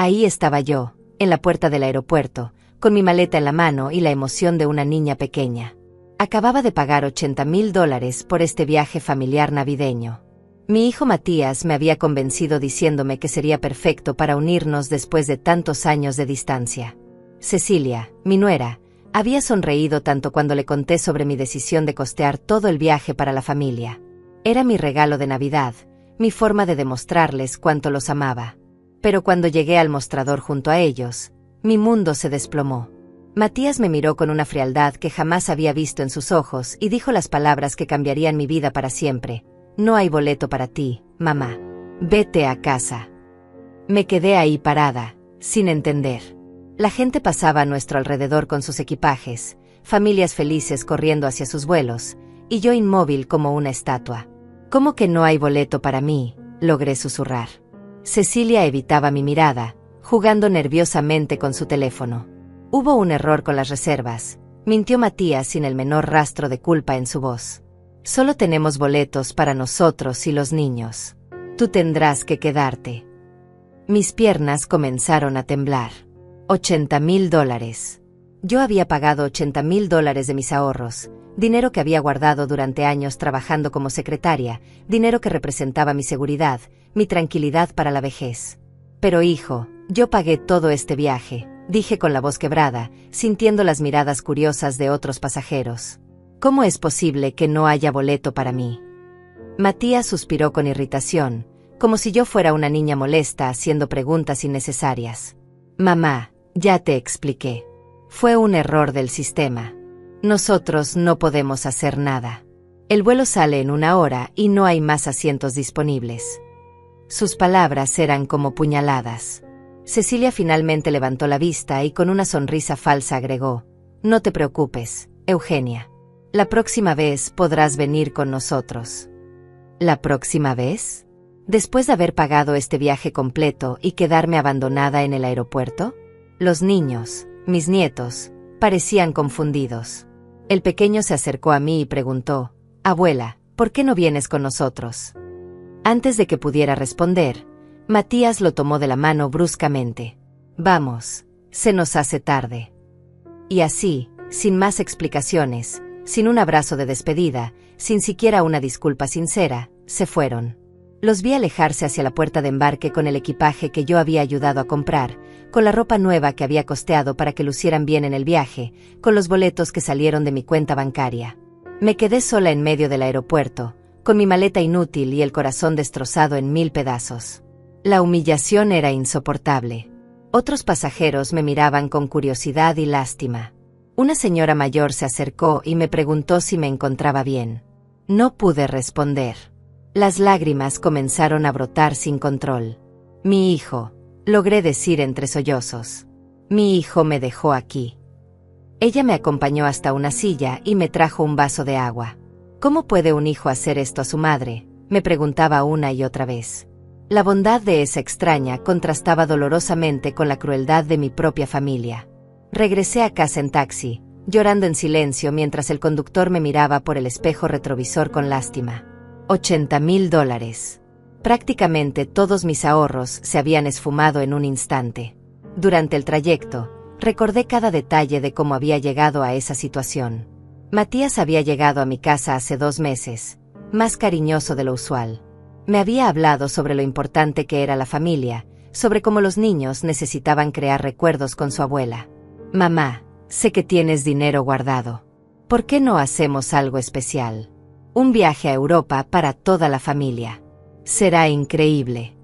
Ahí estaba yo, en la puerta del aeropuerto, con mi maleta en la mano y la emoción de una niña pequeña. Acababa de pagar $80,000 por este viaje familiar navideño. Mi hijo Matías me había convencido diciéndome que sería perfecto para unirnos después de tantos años de distancia. Cecilia, mi nuera, había sonreído tanto cuando le conté sobre mi decisión de costear todo el viaje para la familia. Era mi regalo de Navidad, mi forma de demostrarles cuánto los amaba. Pero cuando llegué al mostrador junto a ellos, mi mundo se desplomó. Matías me miró con una frialdad que jamás había visto en sus ojos y dijo las palabras que cambiarían mi vida para siempre. No hay boleto para ti, mamá. Vete a casa. Me quedé ahí parada, sin entender. La gente pasaba a nuestro alrededor con sus equipajes, familias felices corriendo hacia sus vuelos, y yo inmóvil como una estatua. ¿Cómo que no hay boleto para mí?, logré susurrar. Cecilia evitaba mi mirada, jugando nerviosamente con su teléfono. Hubo un error con las reservas, mintió Matías sin el menor rastro de culpa en su voz. Solo tenemos boletos para nosotros y los niños. Tú tendrás que quedarte. Mis piernas comenzaron a temblar. $80,000. Yo había pagado $80,000 de mis ahorros, dinero que había guardado durante años trabajando como secretaria, dinero que representaba mi seguridad, mi tranquilidad para la vejez. Pero hijo, yo pagué todo este viaje, dije con la voz quebrada, sintiendo las miradas curiosas de otros pasajeros. ¿Cómo es posible que no haya boleto para mí? Matías suspiró con irritación, como si yo fuera una niña molesta haciendo preguntas innecesarias. Mamá, ya te expliqué. Fue un error del sistema. Nosotros no podemos hacer nada. El vuelo sale en 1 hora y no hay más asientos disponibles. Sus palabras eran como puñaladas. Cecilia finalmente levantó la vista y con una sonrisa falsa agregó: No te preocupes, Eugenia. La próxima vez podrás venir con nosotros. ¿La próxima vez? ¿Después de haber pagado este viaje completo y quedarme abandonada en el aeropuerto? Los niños, mis nietos, parecían confundidos. El pequeño se acercó a mí y preguntó: Abuela, ¿por qué no vienes con nosotros? Antes de que pudiera responder, Matías lo tomó de la mano bruscamente. Vamos, se nos hace tarde. Y así, sin más explicaciones, sin un abrazo de despedida, sin siquiera una disculpa sincera, se fueron. Los vi alejarse hacia la puerta de embarque con el equipaje que yo había ayudado a comprar, con la ropa nueva que había costeado para que lucieran bien en el viaje, con los boletos que salieron de mi cuenta bancaria. Me quedé sola en medio del aeropuerto, con mi maleta inútil y el corazón destrozado en 1000 pedazos. La humillación era insoportable. Otros pasajeros me miraban con curiosidad y lástima. Una señora mayor se acercó y me preguntó si me encontraba bien. No pude responder. Las lágrimas comenzaron a brotar sin control. Mi hijo, logré decir entre sollozos. Mi hijo me dejó aquí. Ella me acompañó hasta una silla y me trajo un vaso de agua. ¿Cómo puede un hijo hacer esto a su madre?, me preguntaba una y otra vez. La bondad de esa extraña contrastaba dolorosamente con la crueldad de mi propia familia. Regresé a casa en taxi, llorando en silencio mientras el conductor me miraba por el espejo retrovisor con lástima. $80,000. Prácticamente todos mis ahorros se habían esfumado en un instante. Durante el trayecto, recordé cada detalle de cómo había llegado a esa situación. Matías había llegado a mi casa hace 2 meses, más cariñoso de lo usual. Me había hablado sobre lo importante que era la familia, sobre cómo los niños necesitaban crear recuerdos con su abuela. Mamá, sé que tienes dinero guardado. ¿Por qué no hacemos algo especial? Un viaje a Europa para toda la familia. Será increíble.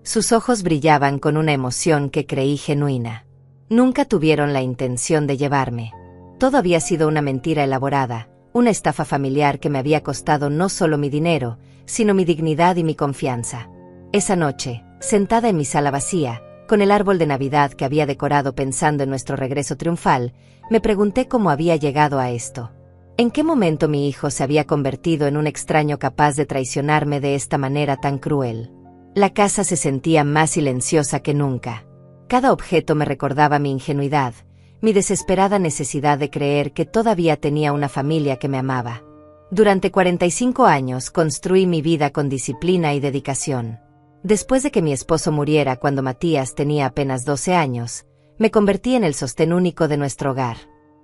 Sus ojos brillaban con una emoción que creí genuina. Nunca tuvieron la intención de llevarme. Todo había sido una mentira elaborada, una estafa familiar que me había costado no solo mi dinero, sino mi dignidad y mi confianza. Esa noche, sentada en mi sala vacía, con el árbol de Navidad que había decorado pensando en nuestro regreso triunfal, me pregunté cómo había llegado a esto. ¿En qué momento mi hijo se había convertido en un extraño capaz de traicionarme de esta manera tan cruel? La casa se sentía más silenciosa que nunca. Cada objeto me recordaba mi ingenuidad, mi desesperada necesidad de creer que todavía tenía una familia que me amaba. Durante 45 años construí mi vida con disciplina y dedicación. Después de que mi esposo muriera cuando Matías tenía apenas 12 años, me convertí en el sostén único de nuestro hogar.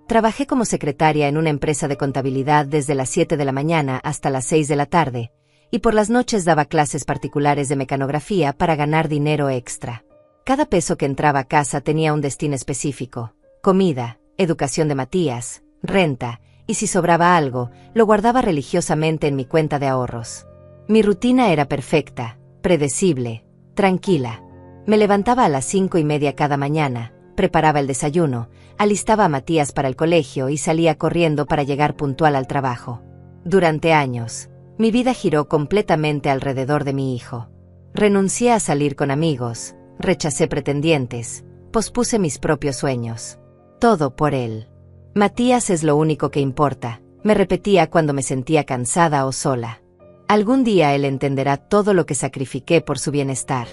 Trabajé como secretaria en una empresa de contabilidad desde las 7 de la mañana hasta las 6 de la tarde, y por las noches daba clases particulares de mecanografía para ganar dinero extra. Cada peso que entraba a casa tenía un destino específico: comida, educación de Matías, renta, y si sobraba algo, lo guardaba religiosamente en mi cuenta de ahorros. Mi rutina era perfecta, predecible, tranquila. Me levantaba a las 5:30 cada mañana, preparaba el desayuno, alistaba a Matías para el colegio y salía corriendo para llegar puntual al trabajo. Durante años, mi vida giró completamente alrededor de mi hijo. Renuncié a salir con amigos, rechacé pretendientes, pospuse mis propios sueños. Todo por él. Matías es lo único que importa, me repetía cuando me sentía cansada o sola. Algún día él entenderá todo lo que sacrifiqué por su bienestar.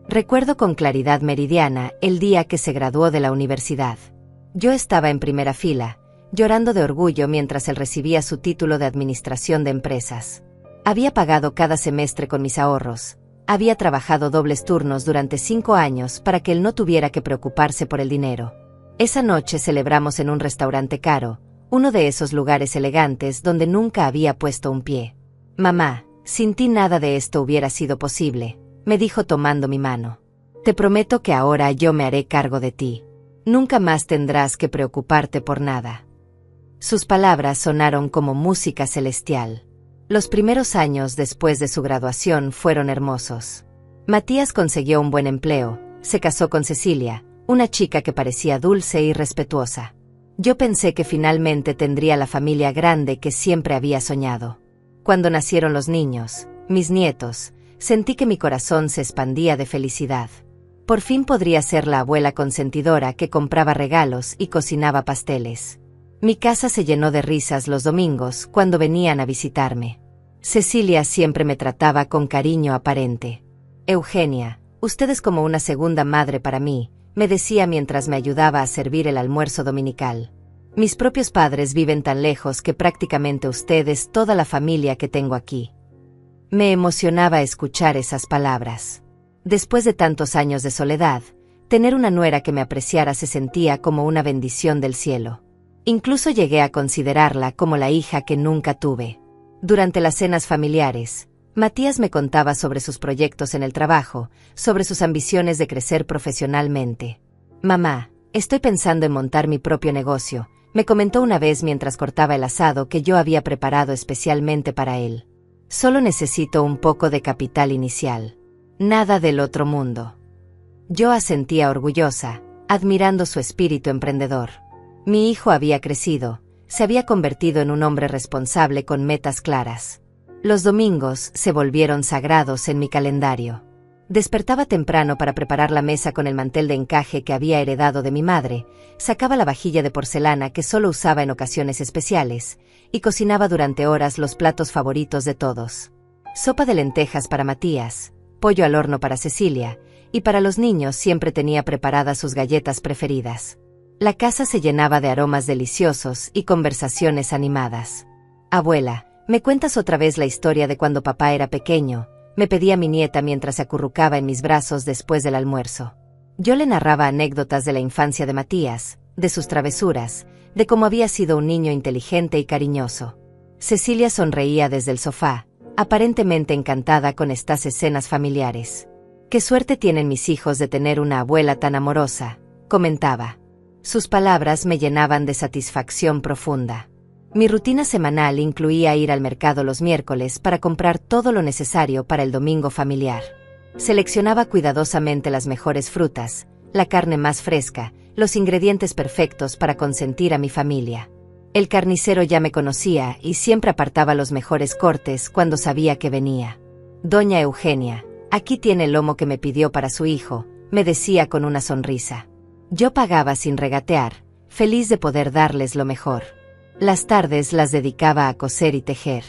Recuerdo con claridad meridiana el día que se graduó de la universidad. Yo estaba en primera fila, llorando de orgullo mientras él recibía su título de administración de empresas. Había pagado cada semestre con mis ahorros. Había trabajado dobles turnos durante 5 años para que él no tuviera que preocuparse por el dinero. Esa noche celebramos en un restaurante caro, uno de esos lugares elegantes donde nunca había puesto un pie. «Mamá, sin ti nada de esto hubiera sido posible», me dijo tomando mi mano. «Te prometo que ahora yo me haré cargo de ti. Nunca más tendrás que preocuparte por nada». Sus palabras sonaron como música celestial. Los primeros años después de su graduación fueron hermosos. Matías consiguió un buen empleo, se casó con Cecilia, una chica que parecía dulce y respetuosa. Yo pensé que finalmente tendría la familia grande que siempre había soñado. Cuando nacieron los niños, mis nietos, sentí que mi corazón se expandía de felicidad. Por fin podría ser la abuela consentidora que compraba regalos y cocinaba pasteles. Mi casa se llenó de risas los domingos cuando venían a visitarme. Cecilia siempre me trataba con cariño aparente. «Eugenia, usted es como una segunda madre para mí», me decía mientras me ayudaba a servir el almuerzo dominical. «Mis propios padres viven tan lejos que prácticamente usted es toda la familia que tengo aquí». Me emocionaba escuchar esas palabras. Después de tantos años de soledad, tener una nuera que me apreciara se sentía como una bendición del cielo. Incluso llegué a considerarla como la hija que nunca tuve. Durante las cenas familiares, Matías me contaba sobre sus proyectos en el trabajo, sobre sus ambiciones de crecer profesionalmente. «Mamá, estoy pensando en montar mi propio negocio», me comentó una vez mientras cortaba el asado que yo había preparado especialmente para él. «Solo necesito un poco de capital inicial. Nada del otro mundo». Yo asentía orgullosa, admirando su espíritu emprendedor. Mi hijo había crecido, se había convertido en un hombre responsable con metas claras. Los domingos se volvieron sagrados en mi calendario. Despertaba temprano para preparar la mesa con el mantel de encaje que había heredado de mi madre, sacaba la vajilla de porcelana que solo usaba en ocasiones especiales, y cocinaba durante horas los platos favoritos de todos. Sopa de lentejas para Matías, pollo al horno para Cecilia, y para los niños siempre tenía preparadas sus galletas preferidas. La casa se llenaba de aromas deliciosos y conversaciones animadas. «Abuela, ¿me cuentas otra vez la historia de cuando papá era pequeño?», me pedía mi nieta mientras se acurrucaba en mis brazos después del almuerzo. Yo le narraba anécdotas de la infancia de Matías, de sus travesuras, de cómo había sido un niño inteligente y cariñoso. Cecilia sonreía desde el sofá, aparentemente encantada con estas escenas familiares. «Qué suerte tienen mis hijos de tener una abuela tan amorosa», comentaba. Sus palabras me llenaban de satisfacción profunda. Mi rutina semanal incluía ir al mercado los miércoles para comprar todo lo necesario para el domingo familiar. Seleccionaba cuidadosamente las mejores frutas, la carne más fresca, los ingredientes perfectos para consentir a mi familia. El carnicero ya me conocía y siempre apartaba los mejores cortes cuando sabía que venía. «Doña Eugenia, aquí tiene el lomo que me pidió para su hijo», me decía con una sonrisa. Yo pagaba sin regatear, feliz de poder darles lo mejor. Las tardes las dedicaba a coser y tejer.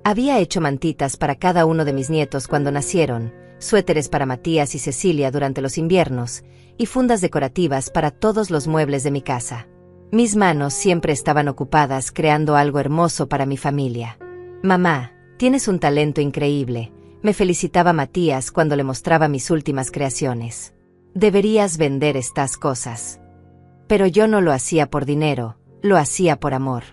Había hecho mantitas para cada uno de mis nietos cuando nacieron, suéteres para Matías y Cecilia durante los inviernos, y fundas decorativas para todos los muebles de mi casa. Mis manos siempre estaban ocupadas creando algo hermoso para mi familia. «Mamá, tienes un talento increíble», Me felicitaba Matías cuando le mostraba mis últimas creaciones. Deberías vender estas cosas. Pero yo no lo hacía por dinero, lo hacía por amor.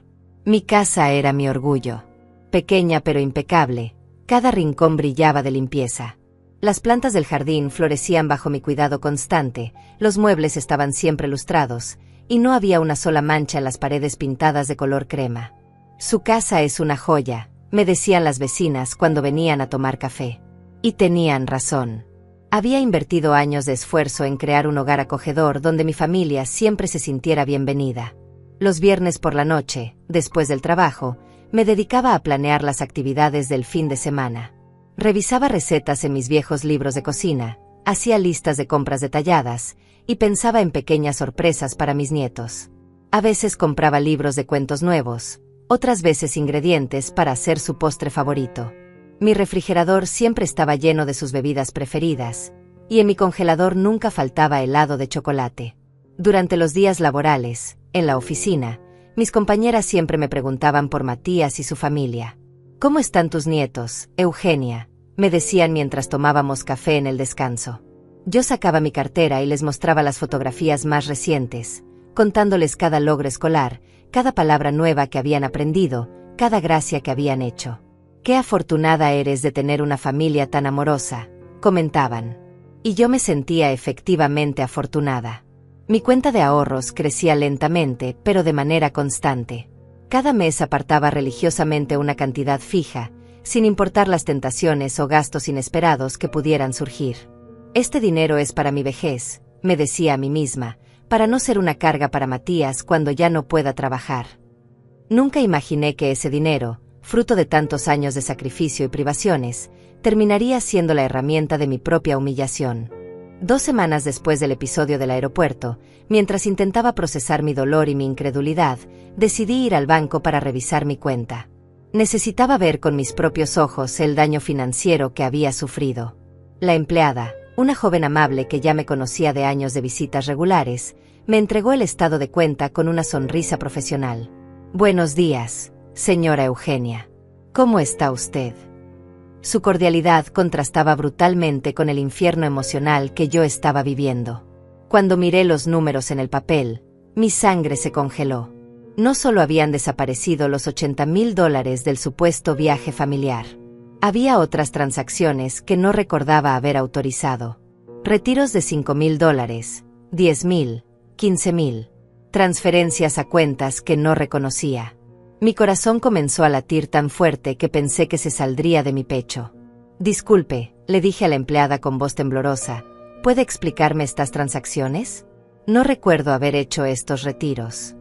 Mi casa era mi orgullo. Pequeña pero impecable, cada rincón brillaba de limpieza. Las plantas del jardín florecían bajo mi cuidado constante, los muebles estaban siempre lustrados, y no había una sola mancha en las paredes pintadas de color crema. Su casa es una joya, me decían las vecinas cuando venían a tomar café. Y tenían razón. Había invertido años de esfuerzo en crear un hogar acogedor donde mi familia siempre se sintiera bienvenida. Los viernes por la noche, después del trabajo, me dedicaba a planear las actividades del fin de semana. Revisaba recetas en mis viejos libros de cocina, hacía listas de compras detalladas, y pensaba en pequeñas sorpresas para mis nietos. A veces compraba libros de cuentos nuevos, otras veces ingredientes para hacer su postre favorito. Mi refrigerador siempre estaba lleno de sus bebidas preferidas, y en mi congelador nunca faltaba helado de chocolate. Durante los días laborales, en la oficina, mis compañeras siempre me preguntaban por Matías y su familia. ¿Cómo están tus nietos, Eugenia?, me decían mientras tomábamos café en el descanso. Yo sacaba mi cartera y les mostraba las fotografías más recientes, contándoles cada logro escolar, cada palabra nueva que habían aprendido, cada gracia que habían hecho. «Qué afortunada eres de tener una familia tan amorosa», comentaban. Y yo me sentía efectivamente afortunada. Mi cuenta de ahorros crecía lentamente, pero de manera constante. Cada mes apartaba religiosamente una cantidad fija, sin importar las tentaciones o gastos inesperados que pudieran surgir. Este dinero es para mi vejez, me decía a mí misma, para no ser una carga para Matías cuando ya no pueda trabajar. Nunca imaginé que ese dinero, fruto de tantos años de sacrificio y privaciones, terminaría siendo la herramienta de mi propia humillación. 2 semanas después del episodio del aeropuerto, mientras intentaba procesar mi dolor y mi incredulidad, decidí ir al banco para revisar mi cuenta. Necesitaba ver con mis propios ojos el daño financiero que había sufrido. La empleada, una joven amable que ya me conocía de años de visitas regulares, me entregó el estado de cuenta con una sonrisa profesional. «Buenos días, señora Eugenia. ¿Cómo está usted?». Su cordialidad contrastaba brutalmente con el infierno emocional que yo estaba viviendo. Cuando miré los números en el papel, mi sangre se congeló. No solo habían desaparecido los $80,000 del supuesto viaje familiar. Había otras transacciones que no recordaba haber autorizado. Retiros de $5,000, $10,000, $15,000. Transferencias a cuentas que no reconocía. Mi corazón comenzó a latir tan fuerte que pensé que se saldría de mi pecho. «Disculpe», le dije a la empleada con voz temblorosa, «¿puede explicarme estas transacciones? No recuerdo haber hecho estos retiros».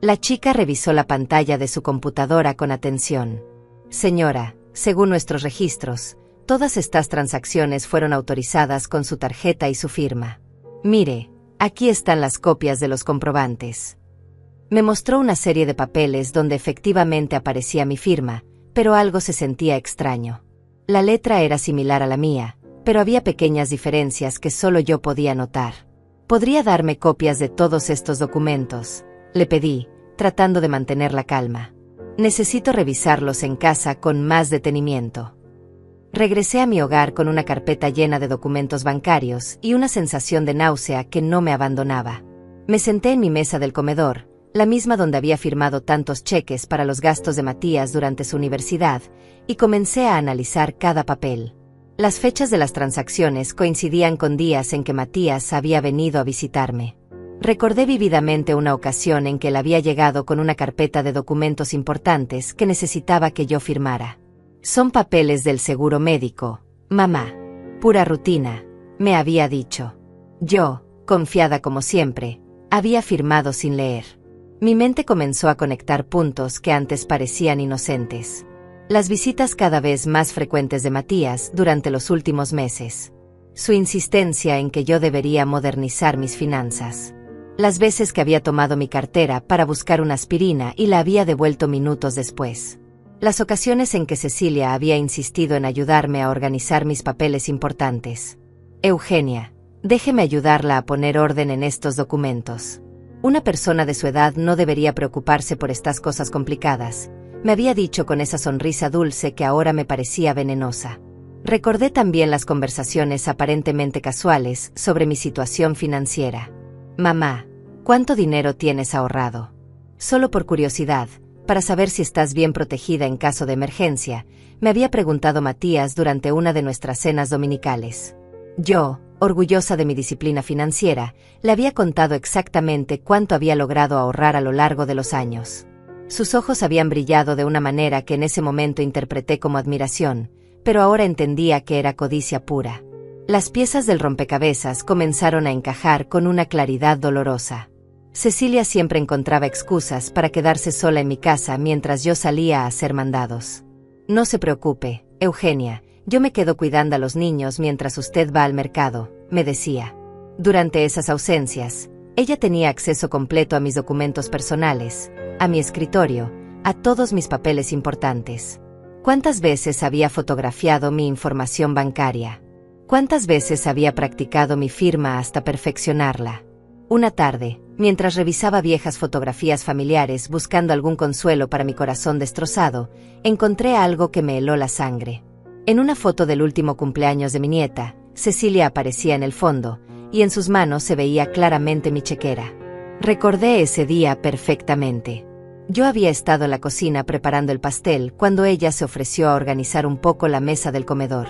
La chica revisó la pantalla de su computadora con atención. «Señora, según nuestros registros, todas estas transacciones fueron autorizadas con su tarjeta y su firma. Mire, aquí están las copias de los comprobantes». Me mostró una serie de papeles donde efectivamente aparecía mi firma, pero algo se sentía extraño. La letra era similar a la mía, pero había pequeñas diferencias que solo yo podía notar. «¿Podría darme copias de todos estos documentos?», le pedí, tratando de mantener la calma. «Necesito revisarlos en casa con más detenimiento». Regresé a mi hogar con una carpeta llena de documentos bancarios y una sensación de náusea que no me abandonaba. Me senté en mi mesa del comedor, la misma donde había firmado tantos cheques para los gastos de Matías durante su universidad, y comencé a analizar cada papel. Las fechas de las transacciones coincidían con días en que Matías había venido a visitarme. Recordé vívidamente una ocasión en que él había llegado con una carpeta de documentos importantes que necesitaba que yo firmara. «Son papeles del seguro médico, mamá. Pura rutina», me había dicho. Yo, confiada como siempre, había firmado sin leer. Mi mente comenzó a conectar puntos que antes parecían inocentes. Las visitas cada vez más frecuentes de Matías durante los últimos meses. Su insistencia en que yo debería modernizar mis finanzas. Las veces que había tomado mi cartera para buscar una aspirina y la había devuelto minutos después. Las ocasiones en que Cecilia había insistido en ayudarme a organizar mis papeles importantes. «Eugenia, déjeme ayudarla a poner orden en estos documentos. Una persona de su edad no debería preocuparse por estas cosas complicadas», me había dicho con esa sonrisa dulce que ahora me parecía venenosa. Recordé también las conversaciones aparentemente casuales sobre mi situación financiera. Mamá, ¿cuánto dinero tienes ahorrado? Solo por curiosidad, para saber si estás bien protegida en caso de emergencia, me había preguntado Matías durante una de nuestras cenas dominicales. Yo, orgullosa de mi disciplina financiera, le había contado exactamente cuánto había logrado ahorrar a lo largo de los años. Sus ojos habían brillado de una manera que en ese momento interpreté como admiración, pero ahora entendía que era codicia pura. Las piezas del rompecabezas comenzaron a encajar con una claridad dolorosa. Cecilia siempre encontraba excusas para quedarse sola en mi casa mientras yo salía a hacer mandados. No se preocupe, Eugenia, yo me quedo cuidando a los niños mientras usted va al mercado, me decía. Durante esas ausencias, ella tenía acceso completo a mis documentos personales, a mi escritorio, a todos mis papeles importantes. ¿Cuántas veces había fotografiado mi información bancaria? ¿Cuántas veces había practicado mi firma hasta perfeccionarla? Una tarde, mientras revisaba viejas fotografías familiares buscando algún consuelo para mi corazón destrozado, encontré algo que me heló la sangre. En una foto del último cumpleaños de mi nieta, Cecilia aparecía en el fondo, y en sus manos se veía claramente mi chequera. Recordé ese día perfectamente. Yo había estado en la cocina preparando el pastel cuando ella se ofreció a organizar un poco la mesa del comedor.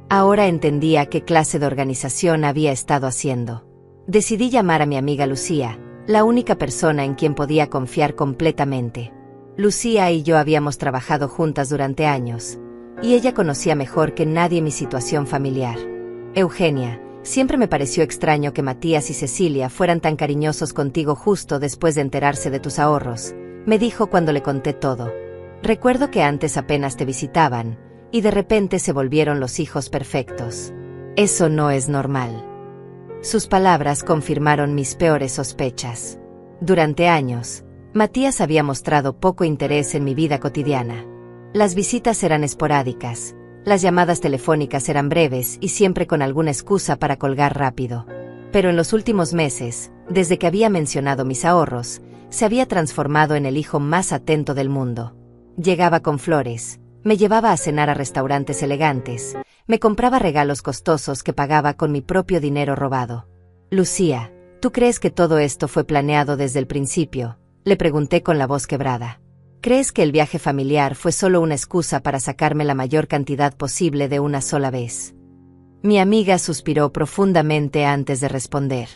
Ahora entendía qué clase de organización había estado haciendo. Decidí llamar a mi amiga Lucía, la única persona en quien podía confiar completamente. Lucía y yo habíamos trabajado juntas durante años, y ella conocía mejor que nadie mi situación familiar. Eugenia, siempre me pareció extraño que Matías y Cecilia fueran tan cariñosos contigo justo después de enterarse de tus ahorros, me dijo cuando le conté todo. Recuerdo que antes apenas te visitaban, y de repente se volvieron los hijos perfectos. Eso no es normal. Sus palabras confirmaron mis peores sospechas. Durante años, Matías había mostrado poco interés en mi vida cotidiana. Las visitas eran esporádicas, las llamadas telefónicas eran breves y siempre con alguna excusa para colgar rápido. Pero en los últimos meses, desde que había mencionado mis ahorros, se había transformado en el hijo más atento del mundo. Llegaba con flores, me llevaba a cenar a restaurantes elegantes, me compraba regalos costosos que pagaba con mi propio dinero robado. Lucía, ¿tú crees que todo esto fue planeado desde el principio?, le pregunté con la voz quebrada. ¿Crees que el viaje familiar fue solo una excusa para sacarme la mayor cantidad posible de una sola vez? Mi amiga suspiró profundamente antes de responder.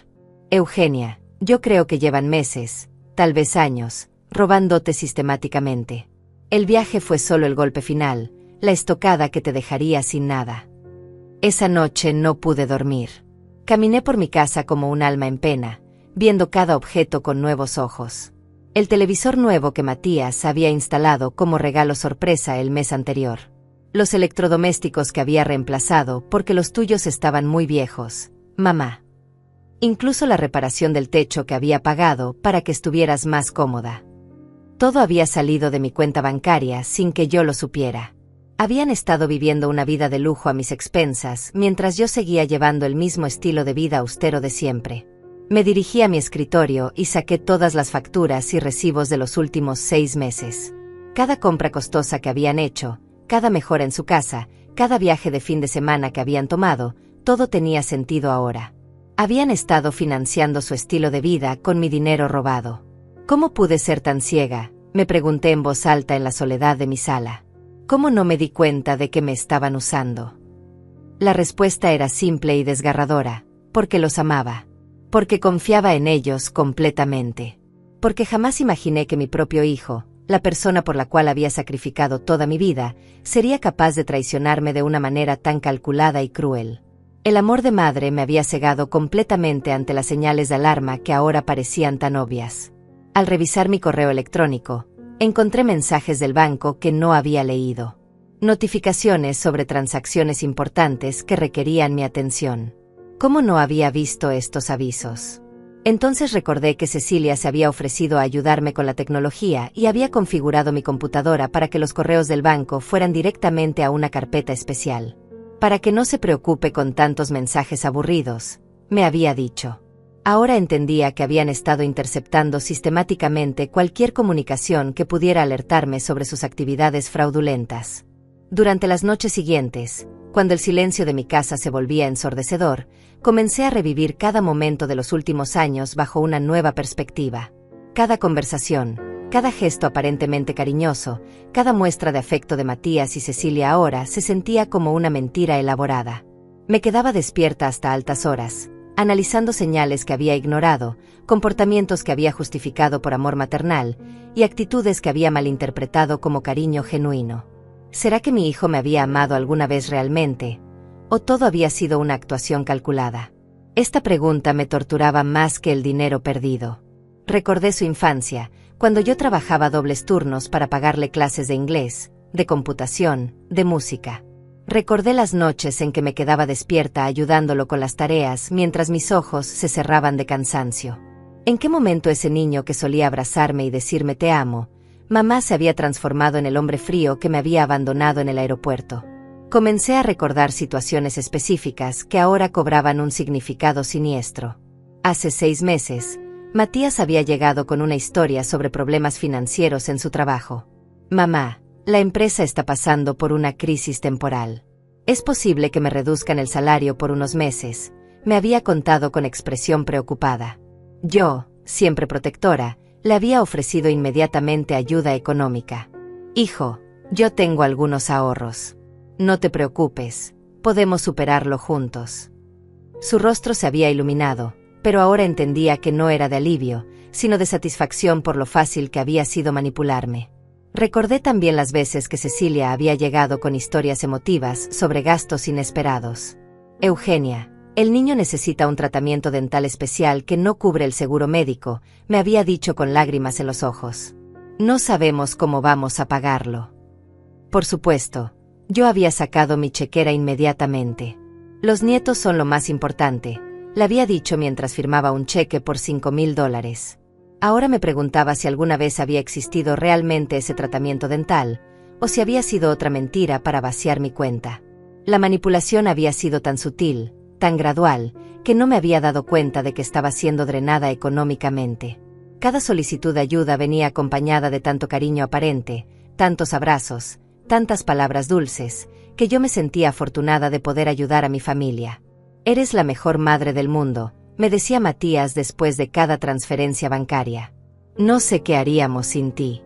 Eugenia, yo creo que llevan meses, tal vez años, robándote sistemáticamente. El viaje fue solo el golpe final, la estocada que te dejaría sin nada. Esa noche no pude dormir. Caminé por mi casa como un alma en pena, viendo cada objeto con nuevos ojos. El televisor nuevo que Matías había instalado como regalo sorpresa el mes anterior. Los electrodomésticos que había reemplazado porque los tuyos estaban muy viejos, mamá. Incluso la reparación del techo que había pagado para que estuvieras más cómoda. Todo había salido de mi cuenta bancaria sin que yo lo supiera. Habían estado viviendo una vida de lujo a mis expensas mientras yo seguía llevando el mismo estilo de vida austero de siempre. Me dirigí a mi escritorio y saqué todas las facturas y recibos de los últimos 6 meses. Cada compra costosa que habían hecho, cada mejora en su casa, cada viaje de fin de semana que habían tomado, todo tenía sentido ahora. Habían estado financiando su estilo de vida con mi dinero robado. ¿Cómo pude ser tan ciega?, me pregunté en voz alta en la soledad de mi sala. ¿Cómo no me di cuenta de que me estaban usando? La respuesta era simple y desgarradora: porque los amaba. Porque confiaba en ellos completamente. Porque jamás imaginé que mi propio hijo, la persona por la cual había sacrificado toda mi vida, sería capaz de traicionarme de una manera tan calculada y cruel. El amor de madre me había cegado completamente ante las señales de alarma que ahora parecían tan obvias. Al revisar mi correo electrónico, encontré mensajes del banco que no había leído. Notificaciones sobre transacciones importantes que requerían mi atención. ¿Cómo no había visto estos avisos? Entonces recordé que Cecilia se había ofrecido a ayudarme con la tecnología y había configurado mi computadora para que los correos del banco fueran directamente a una carpeta especial. Para que no se preocupe con tantos mensajes aburridos, me había dicho. Ahora entendía que habían estado interceptando sistemáticamente cualquier comunicación que pudiera alertarme sobre sus actividades fraudulentas. Durante las noches siguientes, Cuando el silencio de mi casa se volvía ensordecedor, comencé a revivir cada momento de los últimos años bajo una nueva perspectiva. Cada conversación, cada gesto aparentemente cariñoso, cada muestra de afecto de Matías y Cecilia ahora se sentía como una mentira elaborada. Me quedaba despierta hasta altas horas, analizando señales que había ignorado, comportamientos que había justificado por amor maternal y actitudes que había malinterpretado como cariño genuino. ¿Será que mi hijo me había amado alguna vez realmente? ¿O todo había sido una actuación calculada? Esta pregunta me torturaba más que el dinero perdido. Recordé su infancia, cuando yo trabajaba dobles turnos para pagarle clases de inglés, de computación, de música. Recordé las noches en que me quedaba despierta ayudándolo con las tareas mientras mis ojos se cerraban de cansancio. ¿En qué momento ese niño que solía abrazarme y decirme te amo, mamá, se había transformado en el hombre frío que me había abandonado en el aeropuerto? Comencé a recordar situaciones específicas que ahora cobraban un significado siniestro. Hace 6 meses, Matías había llegado con una historia sobre problemas financieros en su trabajo. Mamá, la empresa está pasando por una crisis temporal. Es posible que me reduzcan el salario por unos meses, me había contado con expresión preocupada. Yo, siempre protectora, le había ofrecido inmediatamente ayuda económica. Hijo, yo tengo algunos ahorros. No te preocupes, podemos superarlo juntos. Su rostro se había iluminado, pero ahora entendía que no era de alivio, sino de satisfacción por lo fácil que había sido manipularme. Recordé también las veces que Cecilia había llegado con historias emotivas sobre gastos inesperados. Eugenia, el niño necesita un tratamiento dental especial que no cubre el seguro médico, me había dicho con lágrimas en los ojos. No sabemos cómo vamos a pagarlo. Por supuesto, yo había sacado mi chequera inmediatamente. Los nietos son lo más importante, le había dicho mientras firmaba un cheque por $5,000. Ahora me preguntaba si alguna vez había existido realmente ese tratamiento dental, o si había sido otra mentira para vaciar mi cuenta. La manipulación había sido tan sutil, tan gradual, que no me había dado cuenta de que estaba siendo drenada económicamente. Cada solicitud de ayuda venía acompañada de tanto cariño aparente, tantos abrazos, tantas palabras dulces, que yo me sentía afortunada de poder ayudar a mi familia. Eres la mejor madre del mundo, me decía Matías después de cada transferencia bancaria. No sé qué haríamos sin ti.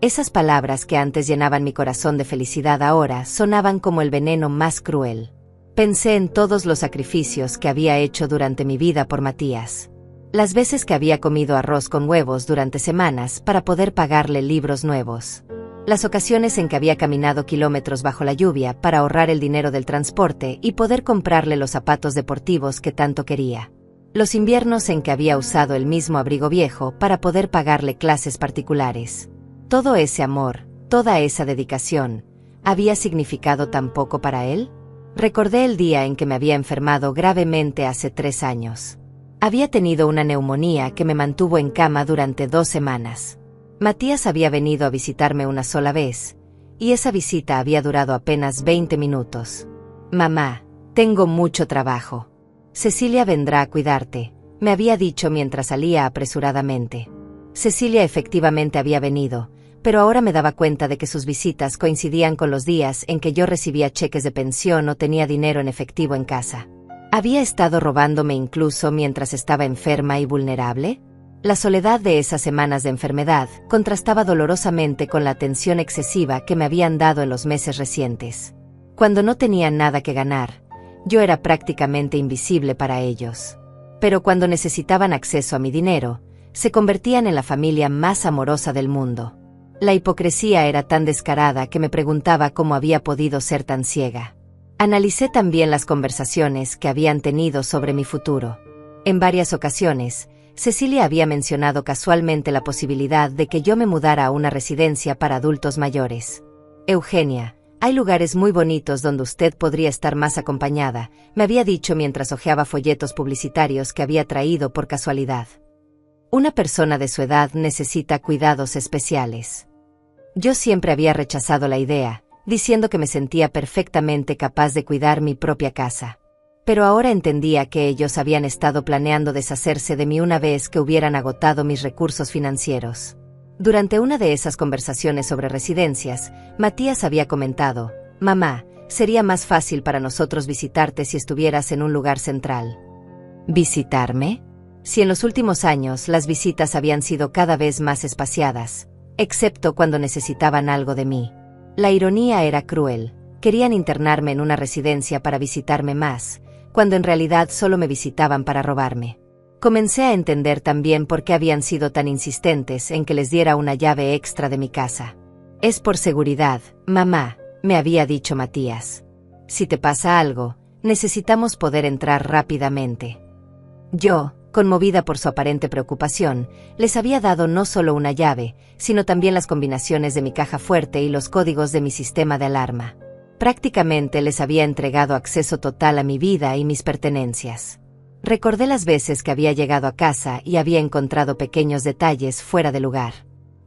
Esas palabras que antes llenaban mi corazón de felicidad ahora sonaban como el veneno más cruel. Pensé en todos los sacrificios que había hecho durante mi vida por Matías. Las veces que había comido arroz con huevos durante semanas para poder pagarle libros nuevos. Las ocasiones en que había caminado kilómetros bajo la lluvia para ahorrar el dinero del transporte y poder comprarle los zapatos deportivos que tanto quería. Los inviernos en que había usado el mismo abrigo viejo para poder pagarle clases particulares. Todo ese amor, toda esa dedicación, ¿había significado tan poco para él? Recordé el día en que me había enfermado gravemente hace 3 años. Había tenido una neumonía que me mantuvo en cama durante 2 semanas. Matías había venido a visitarme una sola vez, y esa visita había durado apenas 20 minutos. Mamá, tengo mucho trabajo. Cecilia vendrá a cuidarte, me había dicho mientras salía apresuradamente. Cecilia efectivamente había venido, pero ahora me daba cuenta de que sus visitas coincidían con los días en que yo recibía cheques de pensión o tenía dinero en efectivo en casa. ¿Había estado robándome incluso mientras estaba enferma y vulnerable? La soledad de esas semanas de enfermedad contrastaba dolorosamente con la atención excesiva que me habían dado en los meses recientes. Cuando no tenía nada que ganar, yo era prácticamente invisible para ellos. Pero cuando necesitaban acceso a mi dinero, se convertían en la familia más amorosa del mundo. La hipocresía era tan descarada que me preguntaba cómo había podido ser tan ciega. Analicé también las conversaciones que habían tenido sobre mi futuro. En varias ocasiones, Cecilia había mencionado casualmente la posibilidad de que yo me mudara a una residencia para adultos mayores. Eugenia, hay lugares muy bonitos donde usted podría estar más acompañada, me había dicho mientras hojeaba folletos publicitarios que había traído por casualidad. Una persona de su edad necesita cuidados especiales. Yo siempre había rechazado la idea, diciendo que me sentía perfectamente capaz de cuidar mi propia casa. Pero ahora entendía que ellos habían estado planeando deshacerse de mí una vez que hubieran agotado mis recursos financieros. Durante una de esas conversaciones sobre residencias, Matías había comentado: «Mamá, Sería más fácil para nosotros visitarte si estuvieras en un lugar central. ¿Visitarme? Si en los últimos años las visitas habían sido cada vez más espaciadas, excepto cuando necesitaban algo de mí. La ironía era cruel. Querían internarme en una residencia para visitarme más, cuando en realidad solo me visitaban para robarme. Comencé a entender también por qué habían sido tan insistentes en que les diera una llave extra de mi casa. Es por seguridad, mamá, me había dicho Matías. Si te pasa algo, necesitamos poder entrar rápidamente. Yo, conmovida por su aparente preocupación, les había dado no solo una llave, sino también las combinaciones de mi caja fuerte y los códigos de mi sistema de alarma. Prácticamente les había entregado acceso total a mi vida y mis pertenencias. Recordé las veces que había llegado a casa y había encontrado pequeños detalles fuera de lugar.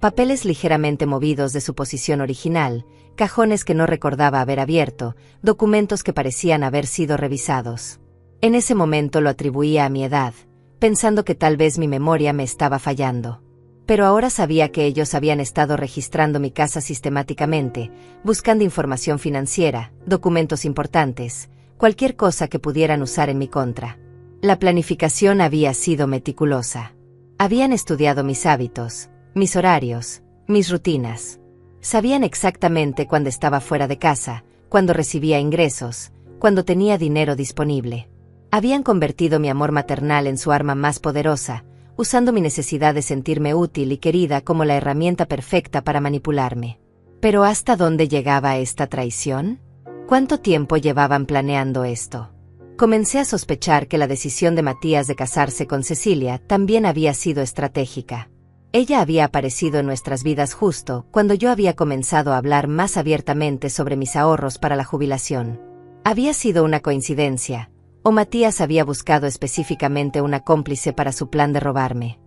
Papeles ligeramente movidos de su posición original, cajones que no recordaba haber abierto, documentos que parecían haber sido revisados. En ese momento lo atribuía a mi edad, pensando que tal vez mi memoria me estaba fallando. Pero ahora sabía que ellos habían estado registrando mi casa sistemáticamente, buscando información financiera, documentos importantes, cualquier cosa que pudieran usar en mi contra. La planificación había sido meticulosa. Habían estudiado mis hábitos, mis horarios, mis rutinas. Sabían exactamente cuándo estaba fuera de casa, cuándo recibía ingresos, cuándo tenía dinero disponible. Habían convertido mi amor maternal en su arma más poderosa, usando mi necesidad de sentirme útil y querida como la herramienta perfecta para manipularme. ¿Pero hasta dónde llegaba esta traición? ¿Cuánto tiempo llevaban planeando esto? Comencé a sospechar que la decisión de Matías de casarse con Cecilia también había sido estratégica. Ella había aparecido en nuestras vidas justo cuando yo había comenzado a hablar más abiertamente sobre mis ahorros para la jubilación. ¿Había sido una coincidencia? ¿O Matías había buscado específicamente una cómplice para su plan de robarme?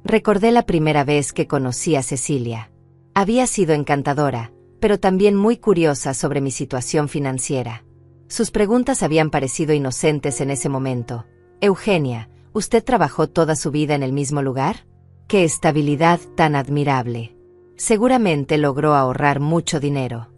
Recordé la primera vez que conocí a Cecilia. Había sido encantadora, pero también muy curiosa sobre mi situación financiera. Sus preguntas habían parecido inocentes en ese momento. Eugenia, ¿usted trabajó toda su vida en el mismo lugar? ¡Qué estabilidad tan admirable! Seguramente logró ahorrar mucho dinero.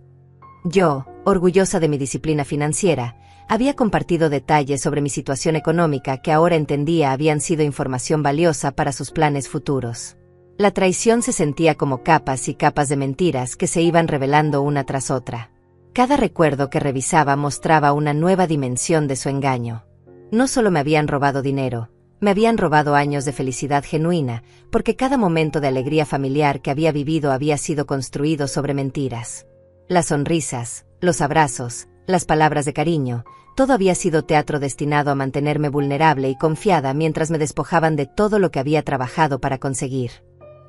Yo, orgullosa de mi disciplina financiera, había compartido detalles sobre mi situación económica que ahora entendía habían sido información valiosa para sus planes futuros. La traición se sentía como capas y capas de mentiras que se iban revelando una tras otra. Cada recuerdo que revisaba mostraba una nueva dimensión de su engaño. No solo me habían robado dinero, me habían robado años de felicidad genuina, porque cada momento de alegría familiar que había vivido había sido construido sobre mentiras. Las sonrisas, los abrazos, las palabras de cariño, todo había sido teatro destinado a mantenerme vulnerable y confiada mientras me despojaban de todo lo que había trabajado para conseguir.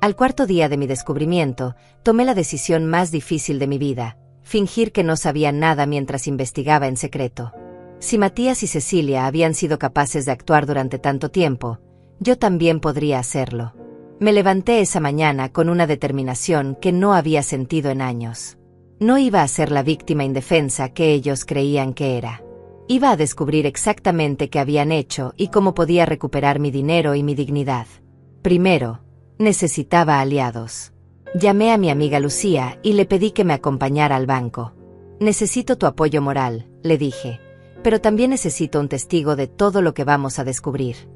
Al cuarto día de mi descubrimiento, tomé la decisión más difícil de mi vida: fingir que no sabía nada mientras investigaba en secreto. Si Matías y Cecilia habían sido capaces de actuar durante tanto tiempo, yo también podría hacerlo. Me levanté esa mañana con una determinación que no había sentido en años. No iba a ser la víctima indefensa que ellos creían que era. Iba a descubrir exactamente qué habían hecho y cómo podía recuperar mi dinero y mi dignidad. Primero, necesitaba aliados. Llamé a mi amiga Lucía y le pedí que me acompañara al banco. Necesito tu apoyo moral, le dije, pero también necesito un testigo de todo lo que vamos a descubrir.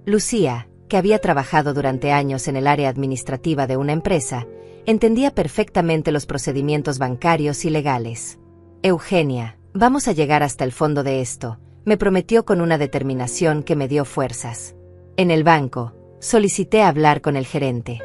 Lucía, que había trabajado durante años en el área administrativa de una empresa, entendía perfectamente los procedimientos bancarios y legales. Eugenia, vamos a llegar hasta el fondo de esto, me prometió con una determinación que me dio fuerzas. En el banco, solicité hablar con el gerente.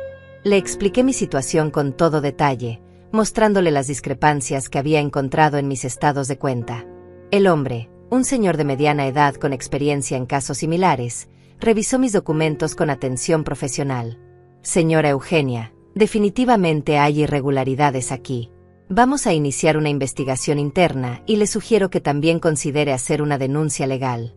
Le expliqué mi situación con todo detalle, mostrándole las discrepancias que había encontrado en mis estados de cuenta. El hombre, un señor de mediana edad con experiencia en casos similares, revisó mis documentos con atención profesional. Señora Eugenia, definitivamente hay irregularidades aquí. Vamos a iniciar una investigación interna y le sugiero que también considere hacer una denuncia legal.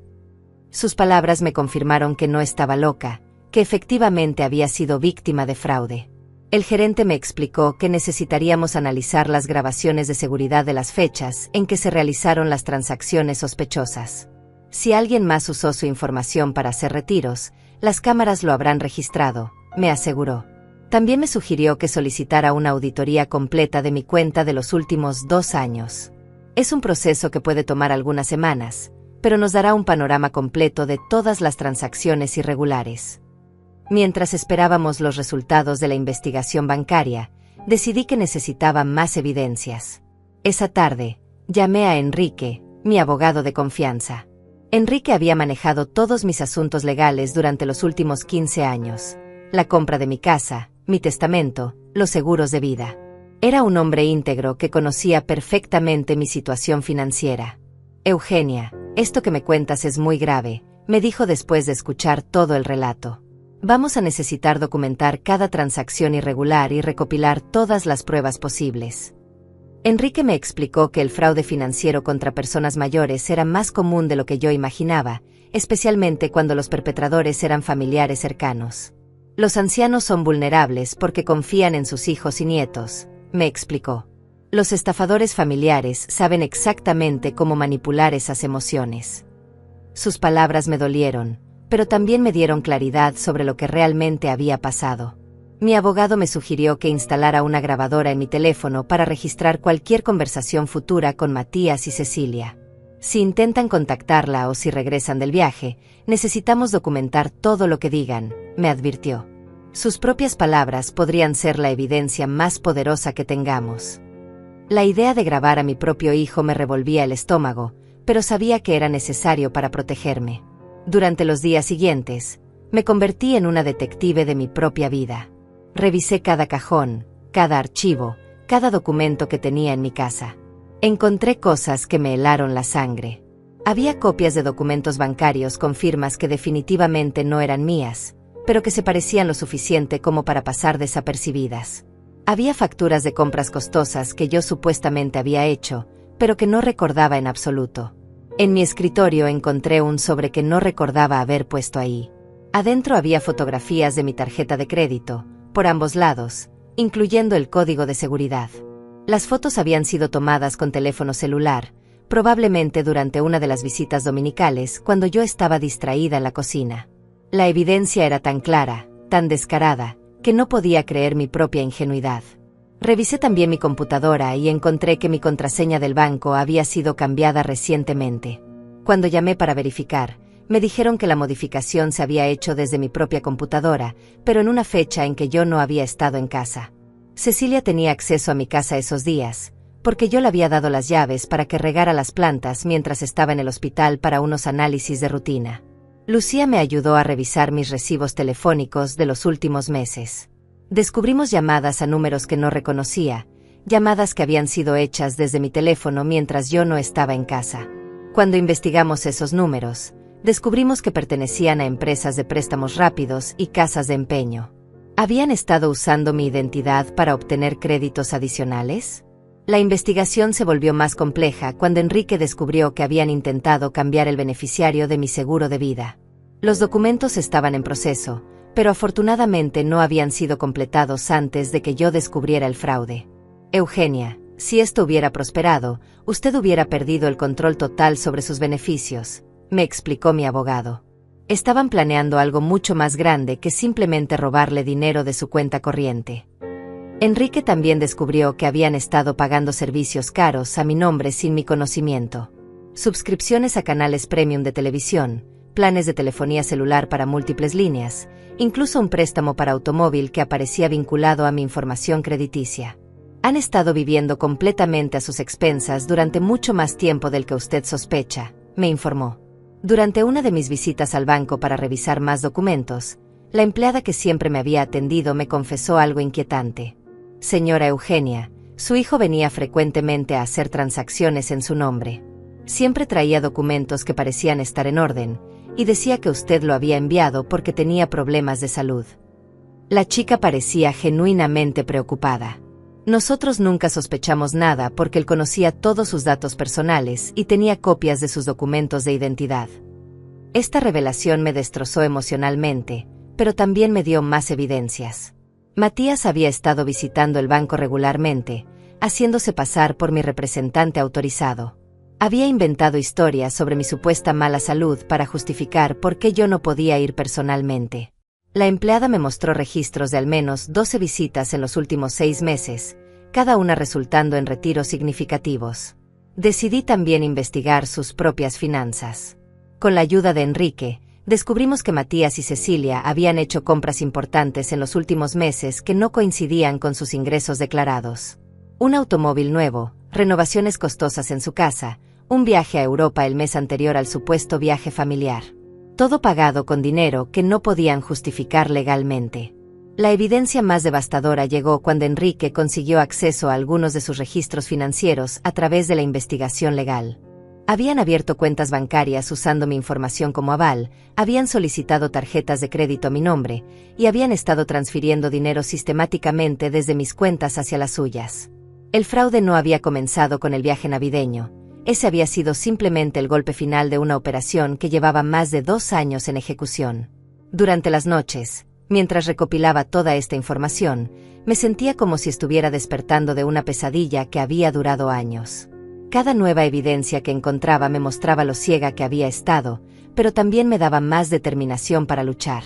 Sus palabras me confirmaron que no estaba loca, que efectivamente había sido víctima de fraude. El gerente me explicó que necesitaríamos analizar las grabaciones de seguridad de las fechas en que se realizaron las transacciones sospechosas. Si alguien más usó su información para hacer retiros, las cámaras lo habrán registrado, me aseguró. También me sugirió que solicitara una auditoría completa de mi cuenta de los últimos 2 años. Es un proceso que puede tomar algunas semanas, pero nos dará un panorama completo de todas las transacciones irregulares. Mientras esperábamos los resultados de la investigación bancaria, decidí que necesitaba más evidencias. Esa tarde, llamé a Enrique, mi abogado de confianza. Enrique había manejado todos mis asuntos legales durante los últimos 15 años. La compra de mi casa, mi testamento, los seguros de vida. Era un hombre íntegro que conocía perfectamente mi situación financiera. Eugenia, esto que me cuentas es muy grave, me dijo después de escuchar todo el relato. Vamos a necesitar documentar cada transacción irregular y recopilar todas las pruebas posibles. Enrique me explicó que el fraude financiero contra personas mayores era más común de lo que yo imaginaba, especialmente cuando los perpetradores eran familiares cercanos. Los ancianos son vulnerables porque confían en sus hijos y nietos, me explicó. Los estafadores familiares saben exactamente cómo manipular esas emociones. Sus palabras me dolieron, pero también me dieron claridad sobre lo que realmente había pasado. Mi abogado me sugirió que instalara una grabadora en mi teléfono para registrar cualquier conversación futura con Matías y Cecilia. Si intentan contactarla o si regresan del viaje, necesitamos documentar todo lo que digan, me advirtió. Sus propias palabras podrían ser la evidencia más poderosa que tengamos. La idea de grabar a mi propio hijo me revolvía el estómago, pero sabía que era necesario para protegerme. Durante los días siguientes, me convertí en una detective de mi propia vida. Revisé cada cajón, cada archivo, cada documento que tenía en mi casa. Encontré cosas que me helaron la sangre. Había copias de documentos bancarios con firmas que definitivamente no eran mías, pero que se parecían lo suficiente como para pasar desapercibidas. Había facturas de compras costosas que yo supuestamente había hecho, pero que no recordaba en absoluto. En mi escritorio encontré un sobre que no recordaba haber puesto ahí. Adentro había fotografías de mi tarjeta de crédito, por ambos lados, incluyendo el código de seguridad. Las fotos habían sido tomadas con teléfono celular, probablemente durante una de las visitas dominicales cuando yo estaba distraída en la cocina. La evidencia era tan clara, tan descarada, que no podía creer mi propia ingenuidad. Revisé también mi computadora y encontré que mi contraseña del banco había sido cambiada recientemente. Cuando llamé para verificar, me dijeron que la modificación se había hecho desde mi propia computadora, pero en una fecha en que yo no había estado en casa. Cecilia tenía acceso a mi casa esos días, porque yo le había dado las llaves para que regara las plantas mientras estaba en el hospital para unos análisis de rutina. Lucía me ayudó a revisar mis recibos telefónicos de los últimos meses. Descubrimos llamadas a números que no reconocía, llamadas que habían sido hechas desde mi teléfono mientras yo no estaba en casa. Cuando investigamos esos números, descubrimos que pertenecían a empresas de préstamos rápidos y casas de empeño. ¿Habían estado usando mi identidad para obtener créditos adicionales? La investigación se volvió más compleja cuando Enrique descubrió que habían intentado cambiar el beneficiario de mi seguro de vida. Los documentos estaban en proceso, pero afortunadamente no habían sido completados antes de que yo descubriera el fraude. Eugenia, si esto hubiera prosperado, usted hubiera perdido el control total sobre sus beneficios, me explicó mi abogado. Estaban planeando algo mucho más grande que simplemente robarle dinero de su cuenta corriente. Enrique también descubrió que habían estado pagando servicios caros a mi nombre sin mi conocimiento. Suscripciones a canales premium de televisión, planes de telefonía celular para múltiples líneas, incluso un préstamo para automóvil que aparecía vinculado a mi información crediticia. Han estado viviendo completamente a sus expensas durante mucho más tiempo del que usted sospecha, me informó. Durante una de mis visitas al banco para revisar más documentos, la empleada que siempre me había atendido me confesó algo inquietante. Señora Eugenia, su hijo venía frecuentemente a hacer transacciones en su nombre. Siempre traía documentos que parecían estar en orden, y decía que usted lo había enviado porque tenía problemas de salud. La chica parecía genuinamente preocupada. Nosotros nunca sospechamos nada porque él conocía todos sus datos personales y tenía copias de sus documentos de identidad. Esta revelación me destrozó emocionalmente, pero también me dio más evidencias. Matías había estado visitando el banco regularmente, haciéndose pasar por mi representante autorizado. Había inventado historias sobre mi supuesta mala salud para justificar por qué yo no podía ir personalmente. La empleada me mostró registros de al menos 12 visitas en los últimos 6 meses, cada una resultando en retiros significativos. Decidí también investigar sus propias finanzas. Con la ayuda de Enrique, descubrimos que Matías y Cecilia habían hecho compras importantes en los últimos meses que no coincidían con sus ingresos declarados. Un automóvil nuevo, renovaciones costosas en su casa, un viaje a Europa el mes anterior al supuesto viaje familiar. Todo pagado con dinero que no podían justificar legalmente. La evidencia más devastadora llegó cuando Enrique consiguió acceso a algunos de sus registros financieros a través de la investigación legal. Habían abierto cuentas bancarias usando mi información como aval, habían solicitado tarjetas de crédito a mi nombre, y habían estado transfiriendo dinero sistemáticamente desde mis cuentas hacia las suyas. El fraude no había comenzado con el viaje navideño. Ese había sido simplemente el golpe final de una operación que llevaba más de 2 años en ejecución. Durante las noches, mientras recopilaba toda esta información, me sentía como si estuviera despertando de una pesadilla que había durado años. Cada nueva evidencia que encontraba me mostraba lo ciega que había estado, pero también me daba más determinación para luchar.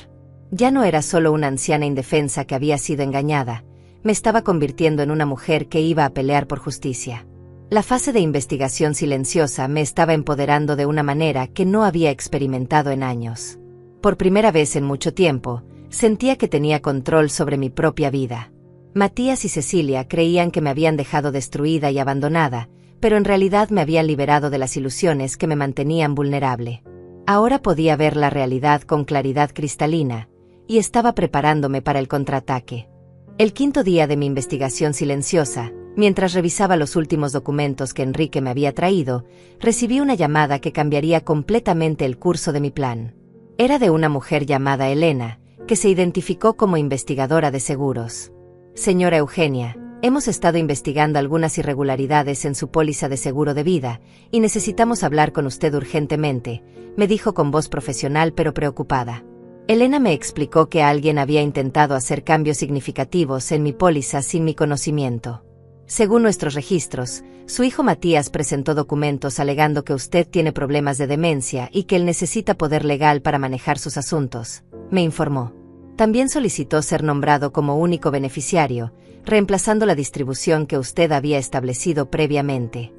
Ya no era solo una anciana indefensa que había sido engañada, me estaba convirtiendo en una mujer que iba a pelear por justicia. La fase de investigación silenciosa me estaba empoderando de una manera que no había experimentado en años. Por primera vez en mucho tiempo, sentía que tenía control sobre mi propia vida. Matías y Cecilia creían que me habían dejado destruida y abandonada, pero en realidad me habían liberado de las ilusiones que me mantenían vulnerable. Ahora podía ver la realidad con claridad cristalina, y estaba preparándome para el contraataque. El 5.º día de mi investigación silenciosa, mientras revisaba los últimos documentos que Enrique me había traído, recibí una llamada que cambiaría completamente el curso de mi plan. Era de una mujer llamada Elena, que se identificó como investigadora de seguros. Señora Eugenia, hemos estado investigando algunas irregularidades en su póliza de seguro de vida, y necesitamos hablar con usted urgentemente, me dijo con voz profesional pero preocupada. Elena me explicó que alguien había intentado hacer cambios significativos en mi póliza sin mi conocimiento. Según nuestros registros, su hijo Matías presentó documentos alegando que usted tiene problemas de demencia y que él necesita poder legal para manejar sus asuntos, me informó. También solicitó ser nombrado como único beneficiario, reemplazando la distribución que usted había establecido previamente.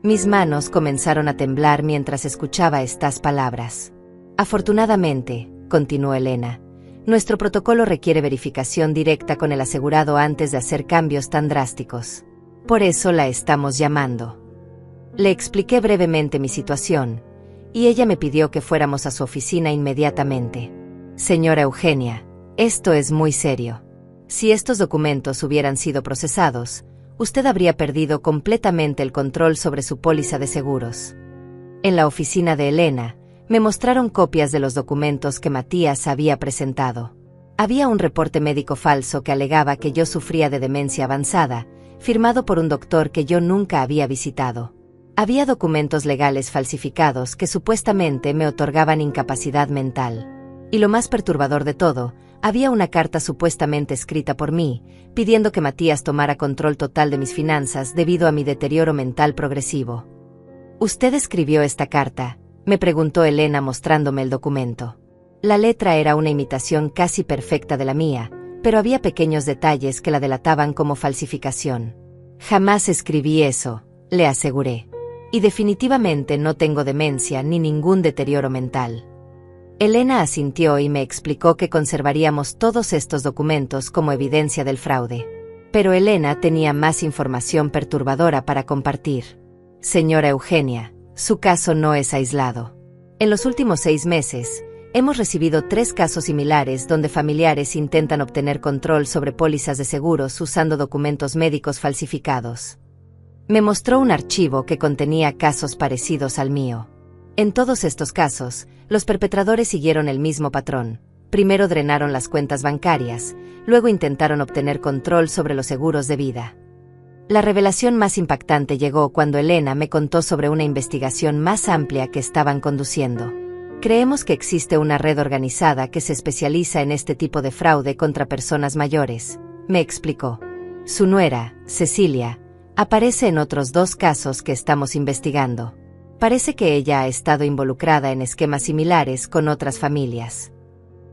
Mis manos comenzaron a temblar mientras escuchaba estas palabras. Afortunadamente, continuó Elena, nuestro protocolo requiere verificación directa con el asegurado antes de hacer cambios tan drásticos. Por eso la estamos llamando. Le expliqué brevemente mi situación, y ella me pidió que fuéramos a su oficina inmediatamente. Señora Eugenia, esto es muy serio. Si estos documentos hubieran sido procesados, usted habría perdido completamente el control sobre su póliza de seguros. En la oficina de Elena, me mostraron copias de los documentos que Matías había presentado. Había un reporte médico falso que alegaba que yo sufría de demencia avanzada, firmado por un doctor que yo nunca había visitado. Había documentos legales falsificados que supuestamente me otorgaban incapacidad mental. Y lo más perturbador de todo, había una carta supuestamente escrita por mí, pidiendo que Matías tomara control total de mis finanzas debido a mi deterioro mental progresivo. ¿Usted escribió esta carta?, me preguntó Elena mostrándome el documento. La letra era una imitación casi perfecta de la mía, pero había pequeños detalles que la delataban como falsificación. Jamás escribí eso, le aseguré. Y definitivamente no tengo demencia ni ningún deterioro mental. Elena asintió y me explicó que conservaríamos todos estos documentos como evidencia del fraude. Pero Elena tenía más información perturbadora para compartir. Señora Eugenia, su caso no es aislado. En los últimos 6 meses, hemos recibido 3 casos similares donde familiares intentan obtener control sobre pólizas de seguros usando documentos médicos falsificados. Me mostró un archivo que contenía casos parecidos al mío. En todos estos casos, los perpetradores siguieron el mismo patrón. Primero drenaron las cuentas bancarias, luego intentaron obtener control sobre los seguros de vida. La revelación más impactante llegó cuando Elena me contó sobre una investigación más amplia que estaban conduciendo. Creemos que existe una red organizada que se especializa en este tipo de fraude contra personas mayores, me explicó. Su nuera, Cecilia, aparece en otros 2 casos que estamos investigando. Parece que ella ha estado involucrada en esquemas similares con otras familias.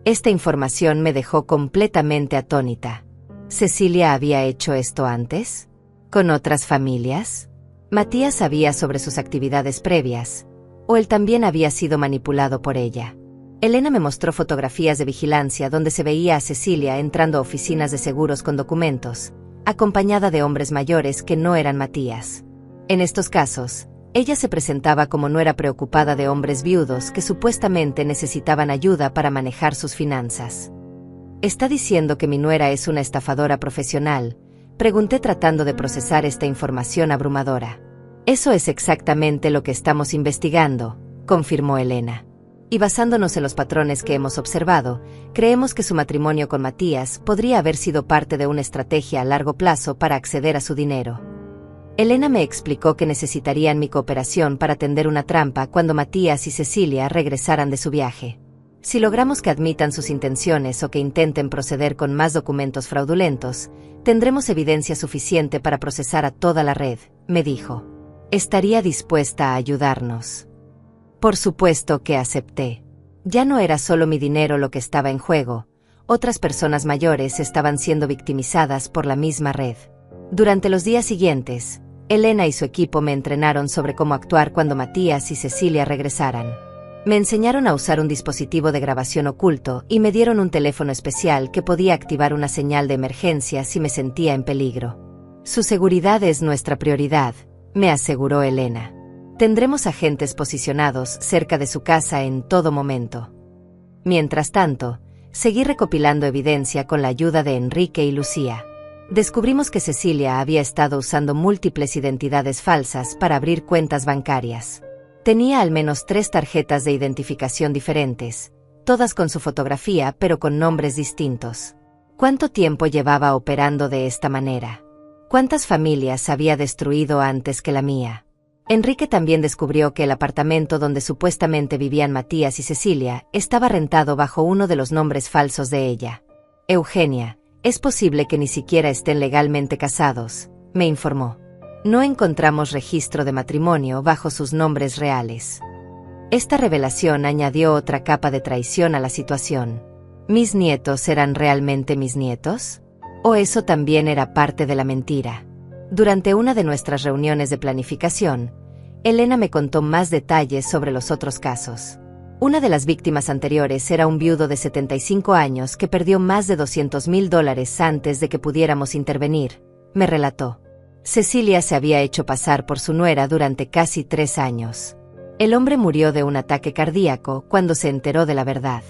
Esta información me dejó completamente atónita. ¿Cecilia había hecho esto antes? ¿Con otras familias? Matías sabía sobre sus actividades previas, o él también había sido manipulado por ella. Elena me mostró fotografías de vigilancia donde se veía a Cecilia entrando a oficinas de seguros con documentos, acompañada de hombres mayores que no eran Matías. En estos casos, ella se presentaba como nuera preocupada de hombres viudos que supuestamente necesitaban ayuda para manejar sus finanzas. ¿Está diciendo que mi nuera es una estafadora profesional?, pregunté tratando de procesar esta información abrumadora. Eso es exactamente lo que estamos investigando, confirmó Elena. Y basándonos en los patrones que hemos observado, creemos que su matrimonio con Matías podría haber sido parte de una estrategia a largo plazo para acceder a su dinero. Elena me explicó que necesitarían mi cooperación para tender una trampa cuando Matías y Cecilia regresaran de su viaje. Si logramos que admitan sus intenciones o que intenten proceder con más documentos fraudulentos, tendremos evidencia suficiente para procesar a toda la red, me dijo. Estaría dispuesta a ayudarnos. Por supuesto que acepté. Ya no era solo mi dinero lo que estaba en juego, otras personas mayores estaban siendo victimizadas por la misma red. Durante los días siguientes, Elena y su equipo me entrenaron sobre cómo actuar cuando Matías y Cecilia regresaran. Me enseñaron a usar un dispositivo de grabación oculto y me dieron un teléfono especial que podía activar una señal de emergencia si me sentía en peligro. Su seguridad es nuestra prioridad, me aseguró Elena. Tendremos agentes posicionados cerca de su casa en todo momento. Mientras tanto, seguí recopilando evidencia con la ayuda de Enrique y Lucía. Descubrimos que Cecilia había estado usando múltiples identidades falsas para abrir cuentas bancarias. Tenía al menos 3 tarjetas de identificación diferentes, todas con su fotografía pero con nombres distintos. ¿Cuánto tiempo llevaba operando de esta manera? ¿Cuántas familias había destruido antes que la mía? Enrique también descubrió que el apartamento donde supuestamente vivían Matías y Cecilia estaba rentado bajo uno de los nombres falsos de ella. Eugenia, es posible que ni siquiera estén legalmente casados, me informó. No encontramos registro de matrimonio bajo sus nombres reales. Esta revelación añadió otra capa de traición a la situación. ¿Mis nietos eran realmente mis nietos? ¿O eso también era parte de la mentira? Durante una de nuestras reuniones de planificación, Elena me contó más detalles sobre los otros casos. Una de las víctimas anteriores era un viudo de 75 años que perdió más de $200,000 antes de que pudiéramos intervenir, me relató. Cecilia se había hecho pasar por su nuera durante casi 3 años. El hombre murió de un ataque cardíaco cuando se enteró de la verdad.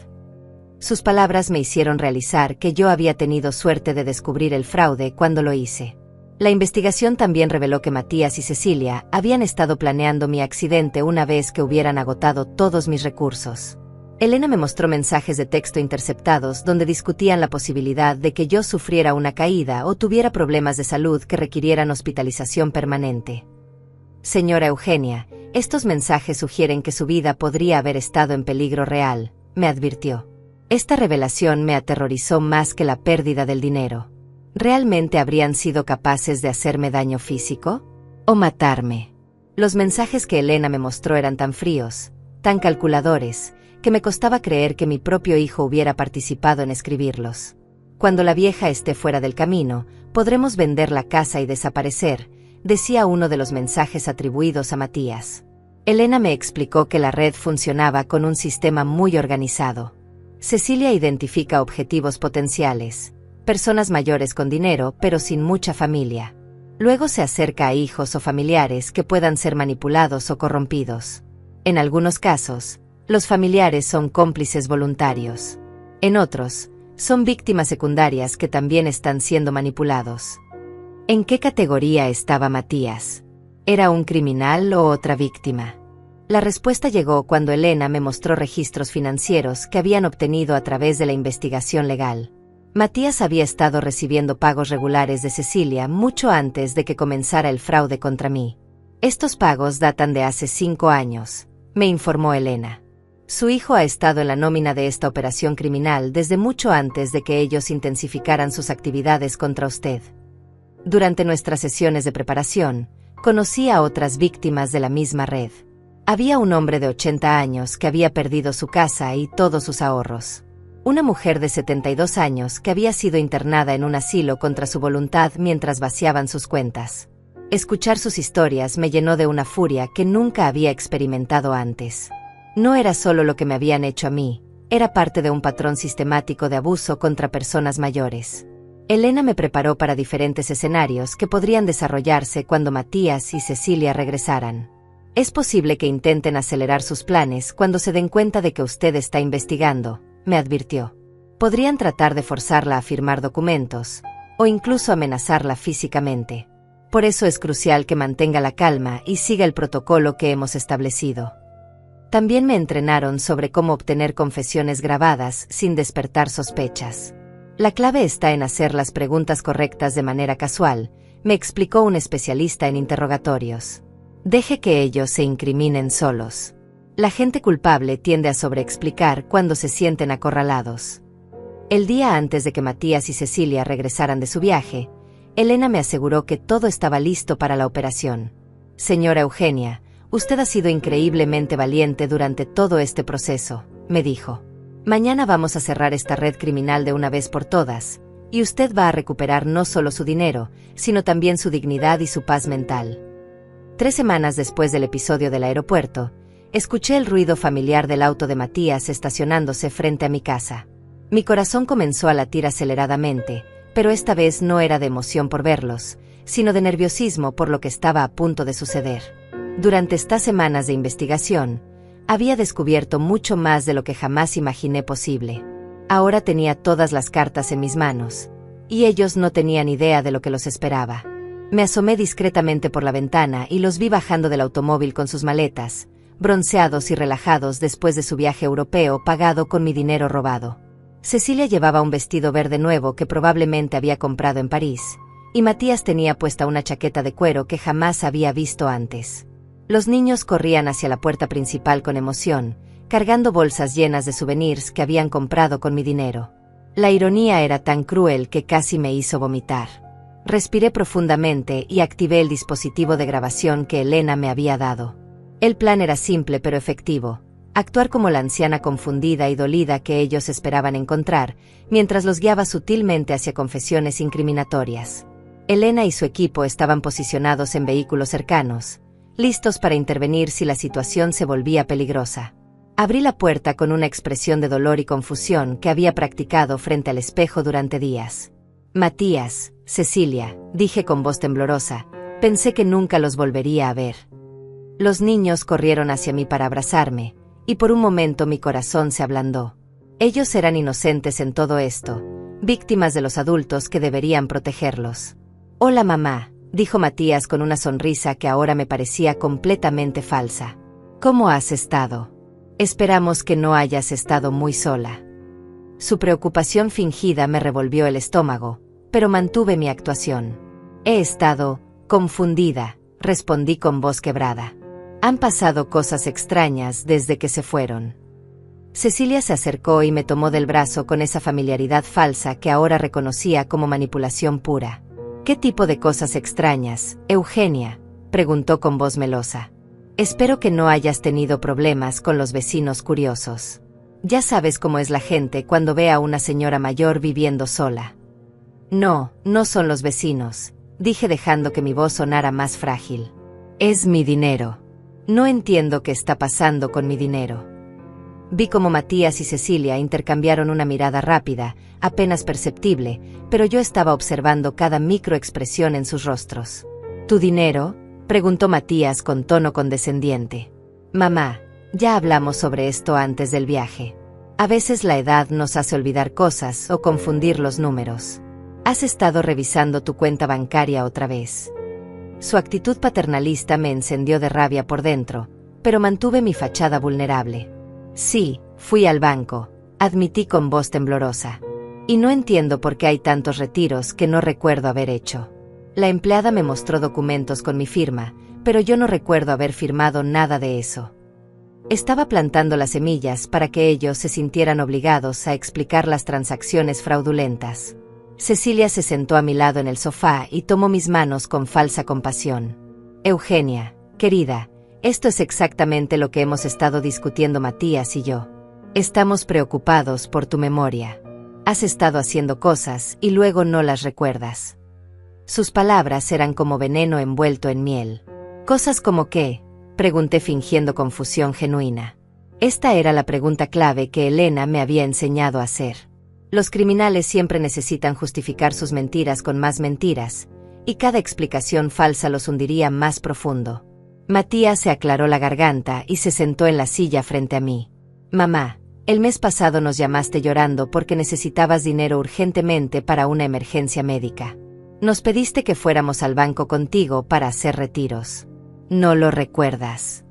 Sus palabras me hicieron realizar que yo había tenido suerte de descubrir el fraude cuando lo hice. La investigación también reveló que Matías y Cecilia habían estado planeando mi accidente una vez que hubieran agotado todos mis recursos. Elena me mostró mensajes de texto interceptados donde discutían la posibilidad de que yo sufriera una caída o tuviera problemas de salud que requirieran hospitalización permanente. Señora Eugenia, estos mensajes sugieren que su vida podría haber estado en peligro real, me advirtió. Esta revelación me aterrorizó más que la pérdida del dinero. ¿Realmente habrían sido capaces de hacerme daño físico? ¿O matarme? Los mensajes que Elena me mostró eran tan fríos, tan calculadores, que me costaba creer que mi propio hijo hubiera participado en escribirlos. Cuando la vieja esté fuera del camino, podremos vender la casa y desaparecer, decía uno de los mensajes atribuidos a Matías. Elena me explicó que la red funcionaba con un sistema muy organizado. Cecilia identifica objetivos potenciales, personas mayores con dinero pero sin mucha familia. Luego se acerca a hijos o familiares que puedan ser manipulados o corrompidos. En algunos casos, los familiares son cómplices voluntarios. En otros, son víctimas secundarias que también están siendo manipulados. ¿En qué categoría estaba Matías? ¿Era un criminal o otra víctima? La respuesta llegó cuando Elena me mostró registros financieros que habían obtenido a través de la investigación legal. Matías había estado recibiendo pagos regulares de Cecilia mucho antes de que comenzara el fraude contra mí. Estos pagos datan de hace 5 años, me informó Elena. Su hijo ha estado en la nómina de esta operación criminal desde mucho antes de que ellos intensificaran sus actividades contra usted. Durante nuestras sesiones de preparación, conocí a otras víctimas de la misma red. Había un hombre de 80 años que había perdido su casa y todos sus ahorros. Una mujer de 72 años que había sido internada en un asilo contra su voluntad mientras vaciaban sus cuentas. Escuchar sus historias me llenó de una furia que nunca había experimentado antes. No era solo lo que me habían hecho a mí, era parte de un patrón sistemático de abuso contra personas mayores. Elena me preparó para diferentes escenarios que podrían desarrollarse cuando Matías y Cecilia regresaran. Es posible que intenten acelerar sus planes cuando se den cuenta de que usted está investigando, me advirtió. Podrían tratar de forzarla a firmar documentos, o incluso amenazarla físicamente. Por eso es crucial que mantenga la calma y siga el protocolo que hemos establecido. También me entrenaron sobre cómo obtener confesiones grabadas sin despertar sospechas. La clave está en hacer las preguntas correctas de manera casual, me explicó un especialista en interrogatorios. Deje que ellos se incriminen solos. La gente culpable tiende a sobreexplicar cuando se sienten acorralados. El día antes de que Matías y Cecilia regresaran de su viaje, Elena me aseguró que todo estaba listo para la operación. Señora Eugenia, usted ha sido increíblemente valiente durante todo este proceso, me dijo. Mañana vamos a cerrar esta red criminal de una vez por todas, y usted va a recuperar no solo su dinero, sino también su dignidad y su paz mental. 3 semanas después del episodio del aeropuerto, escuché el ruido familiar del auto de Matías estacionándose frente a mi casa. Mi corazón comenzó a latir aceleradamente, pero esta vez no era de emoción por verlos, sino de nerviosismo por lo que estaba a punto de suceder. Durante estas semanas de investigación, había descubierto mucho más de lo que jamás imaginé posible. Ahora tenía todas las cartas en mis manos, y ellos no tenían idea de lo que los esperaba. Me asomé discretamente por la ventana y los vi bajando del automóvil con sus maletas, bronceados y relajados después de su viaje europeo pagado con mi dinero robado. Cecilia llevaba un vestido verde nuevo que probablemente había comprado en París, y Matías tenía puesta una chaqueta de cuero que jamás había visto antes. Los niños corrían hacia la puerta principal con emoción, cargando bolsas llenas de souvenirs que habían comprado con mi dinero. La ironía era tan cruel que casi me hizo vomitar. Respiré profundamente y activé el dispositivo de grabación que Elena me había dado. El plan era simple pero efectivo: actuar como la anciana confundida y dolida que ellos esperaban encontrar, mientras los guiaba sutilmente hacia confesiones incriminatorias. Elena y su equipo estaban posicionados en vehículos cercanos, listos para intervenir si la situación se volvía peligrosa. Abrí la puerta con una expresión de dolor y confusión que había practicado frente al espejo durante días. Matías, Cecilia, dije con voz temblorosa, pensé que nunca los volvería a ver. Los niños corrieron hacia mí para abrazarme, y por un momento mi corazón se ablandó. Ellos eran inocentes en todo esto, víctimas de los adultos que deberían protegerlos. Hola mamá, dijo Matías con una sonrisa que ahora me parecía completamente falsa. ¿Cómo has estado? Esperamos que no hayas estado muy sola. Su preocupación fingida me revolvió el estómago, pero mantuve mi actuación. He estado confundida, respondí con voz quebrada. Han pasado cosas extrañas desde que se fueron. Cecilia se acercó y me tomó del brazo con esa familiaridad falsa que ahora reconocía como manipulación pura. ¿Qué tipo de cosas extrañas, Eugenia?, preguntó con voz melosa. Espero que no hayas tenido problemas con los vecinos curiosos. Ya sabes cómo es la gente cuando ve a una señora mayor viviendo sola. No, no son los vecinos, dije dejando que mi voz sonara más frágil. Es mi dinero. No entiendo qué está pasando con mi dinero. Vi cómo Matías y Cecilia intercambiaron una mirada rápida, apenas perceptible, pero yo estaba observando cada microexpresión en sus rostros. ¿Tu dinero?, preguntó Matías con tono condescendiente. Mamá, ya hablamos sobre esto antes del viaje. A veces la edad nos hace olvidar cosas o confundir los números. ¿Has estado revisando tu cuenta bancaria otra vez? Su actitud paternalista me encendió de rabia por dentro, pero mantuve mi fachada vulnerable. Sí, fui al banco, admití con voz temblorosa. Y no entiendo por qué hay tantos retiros que no recuerdo haber hecho. La empleada me mostró documentos con mi firma, pero yo no recuerdo haber firmado nada de eso. Estaba plantando las semillas para que ellos se sintieran obligados a explicar las transacciones fraudulentas. Cecilia se sentó a mi lado en el sofá y tomó mis manos con falsa compasión. Eugenia, querida, esto es exactamente lo que hemos estado discutiendo Matías y yo. Estamos preocupados por tu memoria. Has estado haciendo cosas y luego no las recuerdas. Sus palabras eran como veneno envuelto en miel. ¿Cosas como qué?, pregunté fingiendo confusión genuina. Esta era la pregunta clave que Elena me había enseñado a hacer. Los criminales siempre necesitan justificar sus mentiras con más mentiras, y cada explicación falsa los hundiría más profundo. Matías se aclaró la garganta y se sentó en la silla frente a mí. Mamá, el mes pasado nos llamaste llorando porque necesitabas dinero urgentemente para una emergencia médica. Nos pediste que fuéramos al banco contigo para hacer retiros. ¿No lo recuerdas?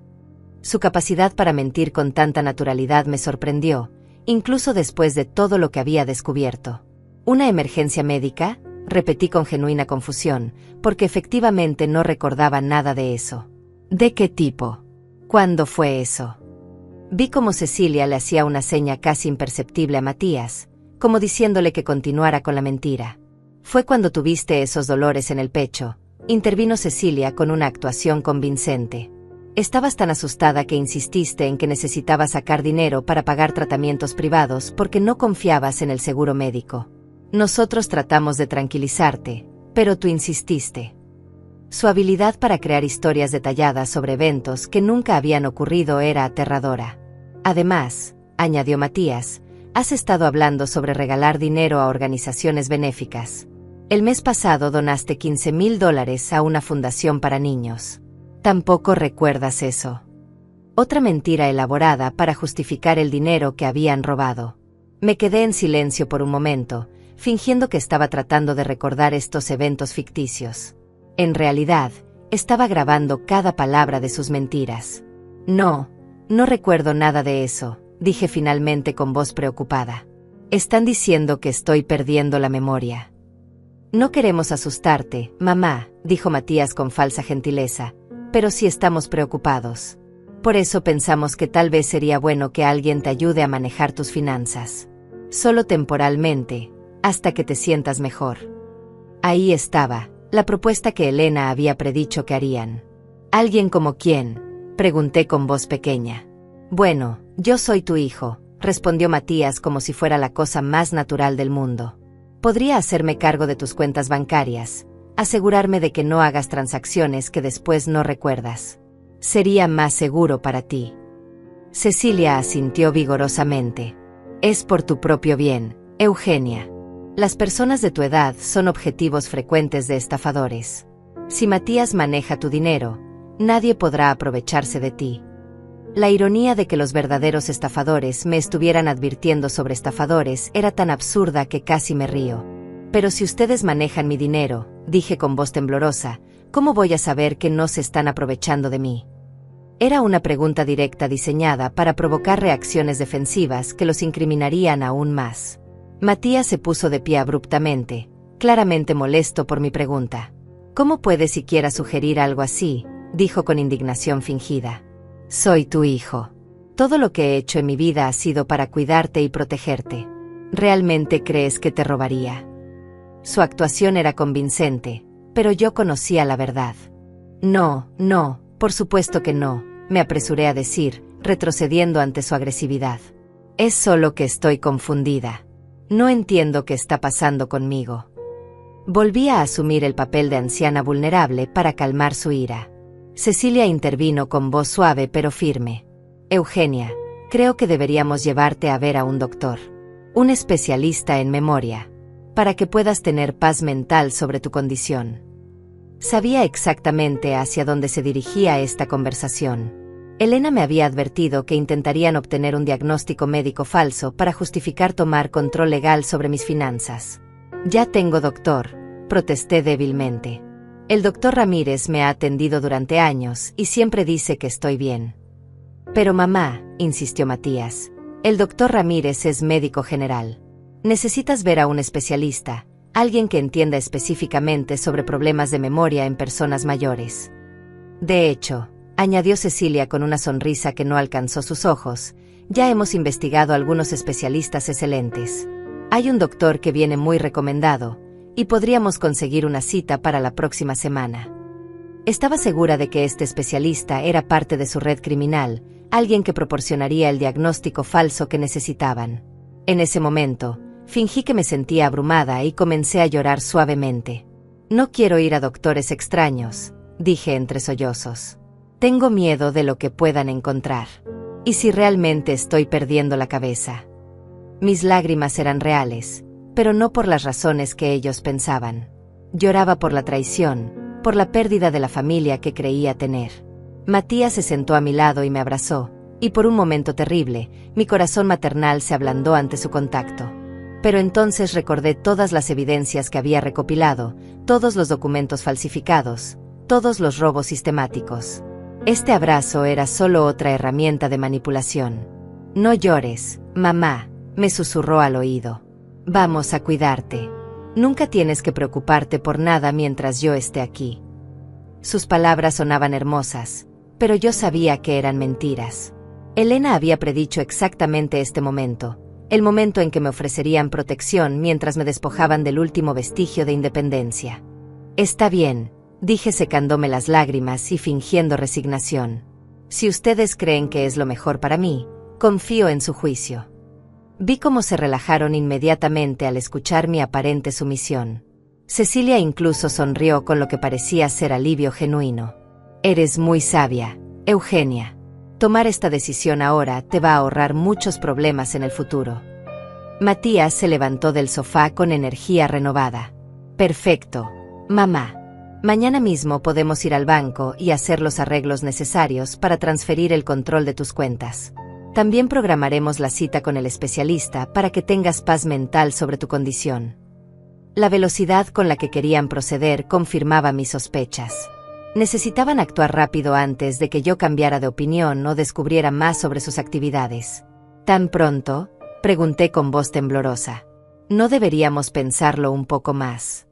Su capacidad para mentir con tanta naturalidad me sorprendió, incluso después de todo lo que había descubierto. ¿Una emergencia médica?, repetí con genuina confusión, porque efectivamente no recordaba nada de eso. ¿De qué tipo? ¿Cuándo fue eso? Vi cómo Cecilia le hacía una seña casi imperceptible a Matías, como diciéndole que continuara con la mentira. Fue cuando tuviste esos dolores en el pecho, intervino Cecilia con una actuación convincente. Estabas tan asustada que insististe en que necesitabas sacar dinero para pagar tratamientos privados porque no confiabas en el seguro médico. Nosotros tratamos de tranquilizarte, pero tú insististe. Su habilidad para crear historias detalladas sobre eventos que nunca habían ocurrido era aterradora. Además, añadió Matías, has estado hablando sobre regalar dinero a organizaciones benéficas. El mes pasado donaste $15,000 a una fundación para niños. Tampoco recuerdas eso. Otra mentira elaborada para justificar el dinero que habían robado. Me quedé en silencio por un momento, fingiendo que estaba tratando de recordar estos eventos ficticios. En realidad, estaba grabando cada palabra de sus mentiras. No recuerdo nada de eso, dije finalmente con voz preocupada. Están diciendo que estoy perdiendo la memoria. No queremos asustarte, mamá, dijo Matías con falsa gentileza, pero sí estamos preocupados. Por eso pensamos que tal vez sería bueno que alguien te ayude a manejar tus finanzas. Solo temporalmente, hasta que te sientas mejor. Ahí estaba, la propuesta que Elena había predicho que harían. ¿Alguien como quién?, pregunté con voz pequeña. Bueno, yo soy tu hijo, respondió Matías como si fuera la cosa más natural del mundo. Podría hacerme cargo de tus cuentas bancarias, asegurarme de que no hagas transacciones que después no recuerdas. Sería más seguro para ti. Cecilia asintió vigorosamente. Es por tu propio bien, Eugenia. Las personas de tu edad son objetivos frecuentes de estafadores. Si Matías maneja tu dinero, nadie podrá aprovecharse de ti. La ironía de que los verdaderos estafadores me estuvieran advirtiendo sobre estafadores era tan absurda que casi me río. Pero si ustedes manejan mi dinero, dije con voz temblorosa, ¿cómo voy a saber que no se están aprovechando de mí? Era una pregunta directa diseñada para provocar reacciones defensivas que los incriminarían aún más. Matías se puso de pie abruptamente, claramente molesto por mi pregunta. ¿Cómo puedes siquiera sugerir algo así?, dijo con indignación fingida. Soy tu hijo. Todo lo que he hecho en mi vida ha sido para cuidarte y protegerte. ¿Realmente crees que te robaría? Su actuación era convincente, pero yo conocía la verdad. No, por supuesto que no, me apresuré a decir, retrocediendo ante su agresividad. Es solo que estoy confundida. No entiendo qué está pasando conmigo. Volví a asumir el papel de anciana vulnerable para calmar su ira. Cecilia intervino con voz suave pero firme. Eugenia, creo que deberíamos llevarte a ver a un doctor. Un especialista en memoria. Para que puedas tener paz mental sobre tu condición. Sabía exactamente hacia dónde se dirigía esta conversación. Elena me había advertido que intentarían obtener un diagnóstico médico falso para justificar tomar control legal sobre mis finanzas. Ya tengo doctor, protesté débilmente. El doctor Ramírez me ha atendido durante años y siempre dice que estoy bien. Pero mamá, insistió Matías, el doctor Ramírez es médico general. Necesitas ver a un especialista, alguien que entienda específicamente sobre problemas de memoria en personas mayores. De hecho, añadió Cecilia con una sonrisa que no alcanzó sus ojos, ya hemos investigado algunos especialistas excelentes. Hay un doctor que viene muy recomendado, y podríamos conseguir una cita para la próxima semana. Estaba segura de que este especialista era parte de su red criminal, alguien que proporcionaría el diagnóstico falso que necesitaban. En ese momento, fingí que me sentía abrumada y comencé a llorar suavemente. No quiero ir a doctores extraños, dije entre sollozos. Tengo miedo de lo que puedan encontrar. ¿Y si realmente estoy perdiendo la cabeza? Mis lágrimas eran reales, pero no por las razones que ellos pensaban. Lloraba por la traición, por la pérdida de la familia que creía tener. Matías se sentó a mi lado y me abrazó, y por un momento terrible, mi corazón maternal se ablandó ante su contacto. Pero entonces recordé todas las evidencias que había recopilado, todos los documentos falsificados, todos los robos sistemáticos. Este abrazo era solo otra herramienta de manipulación. No llores, mamá, me susurró al oído. Vamos a cuidarte. Nunca tienes que preocuparte por nada mientras yo esté aquí. Sus palabras sonaban hermosas, pero yo sabía que eran mentiras. Elena había predicho exactamente este momento, el momento en que me ofrecerían protección mientras me despojaban del último vestigio de independencia. Está bien, dije secándome las lágrimas y fingiendo resignación. Si ustedes creen que es lo mejor para mí, confío en su juicio. Vi cómo se relajaron inmediatamente al escuchar mi aparente sumisión. Cecilia incluso sonrió con lo que parecía ser alivio genuino. Eres muy sabia, Eugenia. Tomar esta decisión ahora te va a ahorrar muchos problemas en el futuro. Matías se levantó del sofá con energía renovada. Perfecto, mamá. Mañana mismo podemos ir al banco y hacer los arreglos necesarios para transferir el control de tus cuentas. También programaremos la cita con el especialista para que tengas paz mental sobre tu condición. La velocidad con la que querían proceder confirmaba mis sospechas. Necesitaban actuar rápido antes de que yo cambiara de opinión o descubriera más sobre sus actividades. ¿Tan pronto?, pregunté con voz temblorosa. ¿No deberíamos pensarlo un poco más?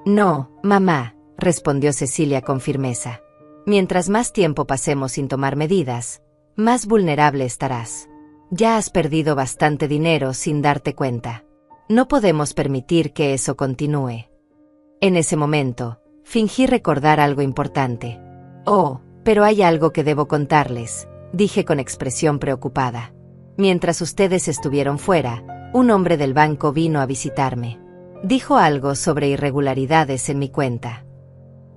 No, mamá, respondió Cecilia con firmeza. Mientras más tiempo pasemos sin tomar medidas, más vulnerable estarás. Ya has perdido bastante dinero sin darte cuenta. No podemos permitir que eso continúe. En ese momento, fingí recordar algo importante. Oh, pero hay algo que debo contarles, dije con expresión preocupada. Mientras ustedes estuvieron fuera, un hombre del banco vino a visitarme. Dijo algo sobre irregularidades en mi cuenta.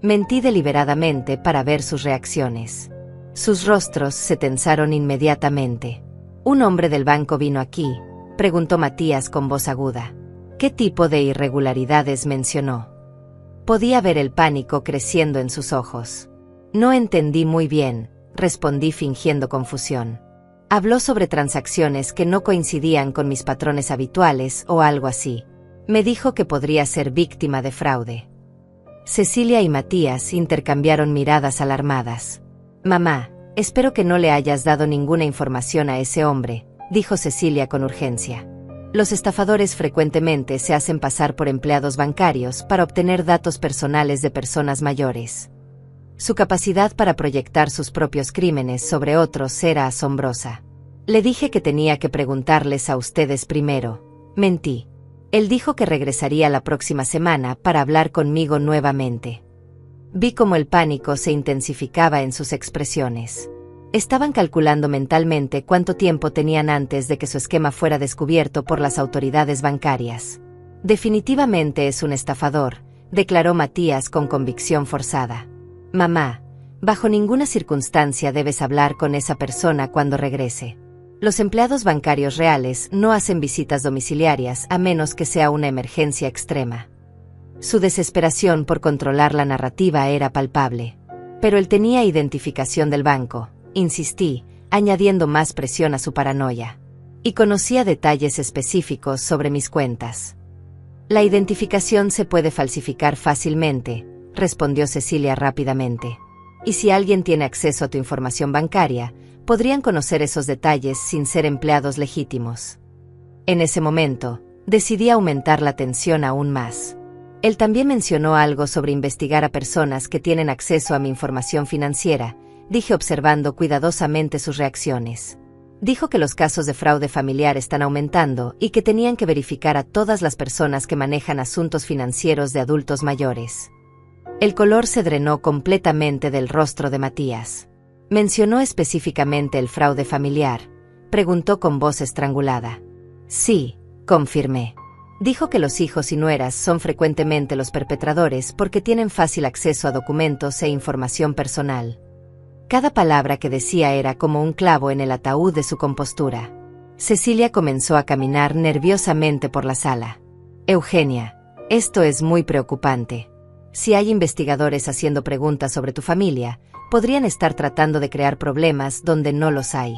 Mentí deliberadamente para ver sus reacciones. Sus rostros se tensaron inmediatamente. ¿Un hombre del banco vino aquí?, preguntó Matías con voz aguda. ¿Qué tipo de irregularidades mencionó? Podía ver el pánico creciendo en sus ojos. No entendí muy bien, respondí fingiendo confusión. Habló sobre transacciones que no coincidían con mis patrones habituales o algo así. Me dijo que podría ser víctima de fraude. Cecilia y Matías intercambiaron miradas alarmadas. Mamá, espero que no le hayas dado ninguna información a ese hombre, dijo Cecilia con urgencia. Los estafadores frecuentemente se hacen pasar por empleados bancarios para obtener datos personales de personas mayores. Su capacidad para proyectar sus propios crímenes sobre otros era asombrosa. Le dije que tenía que preguntarles a ustedes primero. Mentí. Él dijo que regresaría la próxima semana para hablar conmigo nuevamente. Vi cómo el pánico se intensificaba en sus expresiones. Estaban calculando mentalmente cuánto tiempo tenían antes de que su esquema fuera descubierto por las autoridades bancarias. Definitivamente es un estafador, declaró Matías con convicción forzada. Mamá, bajo ninguna circunstancia debes hablar con esa persona cuando regrese. Los empleados bancarios reales no hacen visitas domiciliarias a menos que sea una emergencia extrema. Su desesperación por controlar la narrativa era palpable. Pero él tenía identificación del banco, insistí, añadiendo más presión a su paranoia. Y conocía detalles específicos sobre mis cuentas. La identificación se puede falsificar fácilmente, respondió Cecilia rápidamente. Y si alguien tiene acceso a tu información bancaria, podrían conocer esos detalles sin ser empleados legítimos. En ese momento, decidí aumentar la tensión aún más. Él también mencionó algo sobre investigar a personas que tienen acceso a mi información financiera, dije observando cuidadosamente sus reacciones. Dijo que los casos de fraude familiar están aumentando y que tenían que verificar a todas las personas que manejan asuntos financieros de adultos mayores. El color se drenó completamente del rostro de Matías. ¿Mencionó específicamente el fraude familiar?, preguntó con voz estrangulada. Sí, confirmé. Dijo que los hijos y nueras son frecuentemente los perpetradores porque tienen fácil acceso a documentos e información personal. Cada palabra que decía era como un clavo en el ataúd de su compostura. Cecilia comenzó a caminar nerviosamente por la sala. Eugenia, esto es muy preocupante. Si hay investigadores haciendo preguntas sobre tu familia, podrían estar tratando de crear problemas donde no los hay.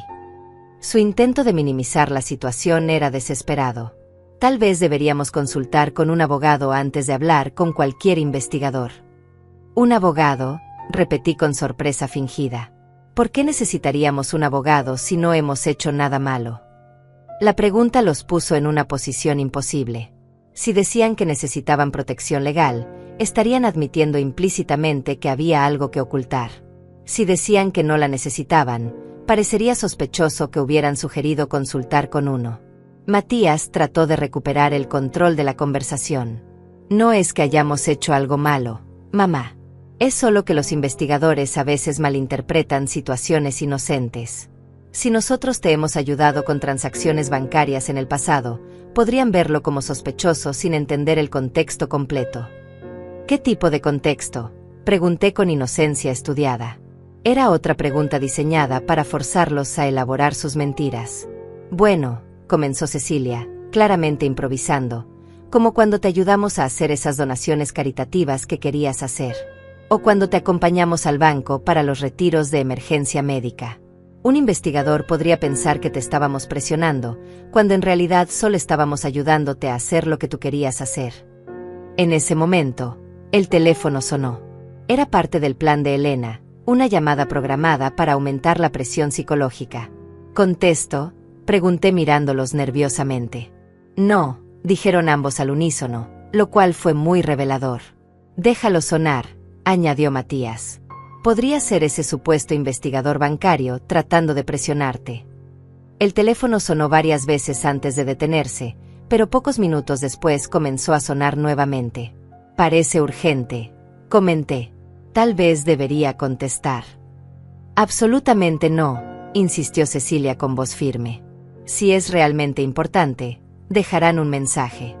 Su intento de minimizar la situación era desesperado. Tal vez deberíamos consultar con un abogado antes de hablar con cualquier investigador. ¿Un abogado?, repetí con sorpresa fingida. ¿Por qué necesitaríamos un abogado si no hemos hecho nada malo? La pregunta los puso en una posición imposible. Si decían que necesitaban protección legal, estarían admitiendo implícitamente que había algo que ocultar. Si decían que no la necesitaban, parecería sospechoso que hubieran sugerido consultar con uno. Matías trató de recuperar el control de la conversación. No es que hayamos hecho algo malo, mamá. Es solo que los investigadores a veces malinterpretan situaciones inocentes. Si nosotros te hemos ayudado con transacciones bancarias en el pasado, podrían verlo como sospechoso sin entender el contexto completo. ¿Qué tipo de contexto?, pregunté con inocencia estudiada. Era otra pregunta diseñada para forzarlos a elaborar sus mentiras. Bueno, comenzó Cecilia, claramente improvisando, como cuando te ayudamos a hacer esas donaciones caritativas que querías hacer. O cuando te acompañamos al banco para los retiros de emergencia médica. Un investigador podría pensar que te estábamos presionando, cuando en realidad solo estábamos ayudándote a hacer lo que tú querías hacer. En ese momento, el teléfono sonó. Era parte del plan de Elena, una llamada programada para aumentar la presión psicológica. ¿Contesto?, pregunté mirándolos nerviosamente. No, dijeron ambos al unísono, lo cual fue muy revelador. Déjalo sonar, añadió Matías. Podría ser ese supuesto investigador bancario tratando de presionarte. El teléfono sonó varias veces antes de detenerse, pero pocos minutos después comenzó a sonar nuevamente. Parece urgente, comenté. Tal vez debería contestar. Absolutamente no, insistió Cecilia con voz firme. Si es realmente importante, dejarán un mensaje.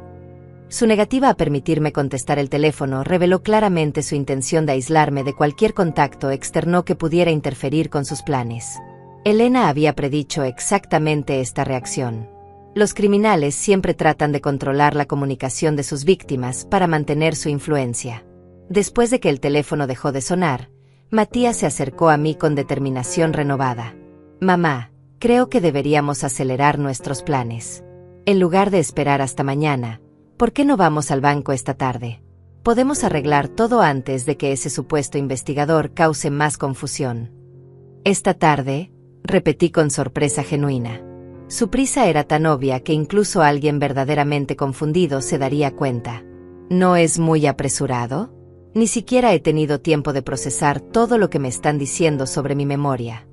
Su negativa a permitirme contestar el teléfono reveló claramente su intención de aislarme de cualquier contacto externo que pudiera interferir con sus planes. Elena había predicho exactamente esta reacción. Los criminales siempre tratan de controlar la comunicación de sus víctimas para mantener su influencia. Después de que el teléfono dejó de sonar, Matías se acercó a mí con determinación renovada. Mamá, creo que deberíamos acelerar nuestros planes. En lugar de esperar hasta mañana, ¿por qué no vamos al banco esta tarde? Podemos arreglar todo antes de que ese supuesto investigador cause más confusión. Esta tarde, repetí con sorpresa genuina. Su prisa era tan obvia que incluso alguien verdaderamente confundido se daría cuenta. ¿No es muy apresurado? Ni siquiera he tenido tiempo de procesar todo lo que me están diciendo sobre mi memoria.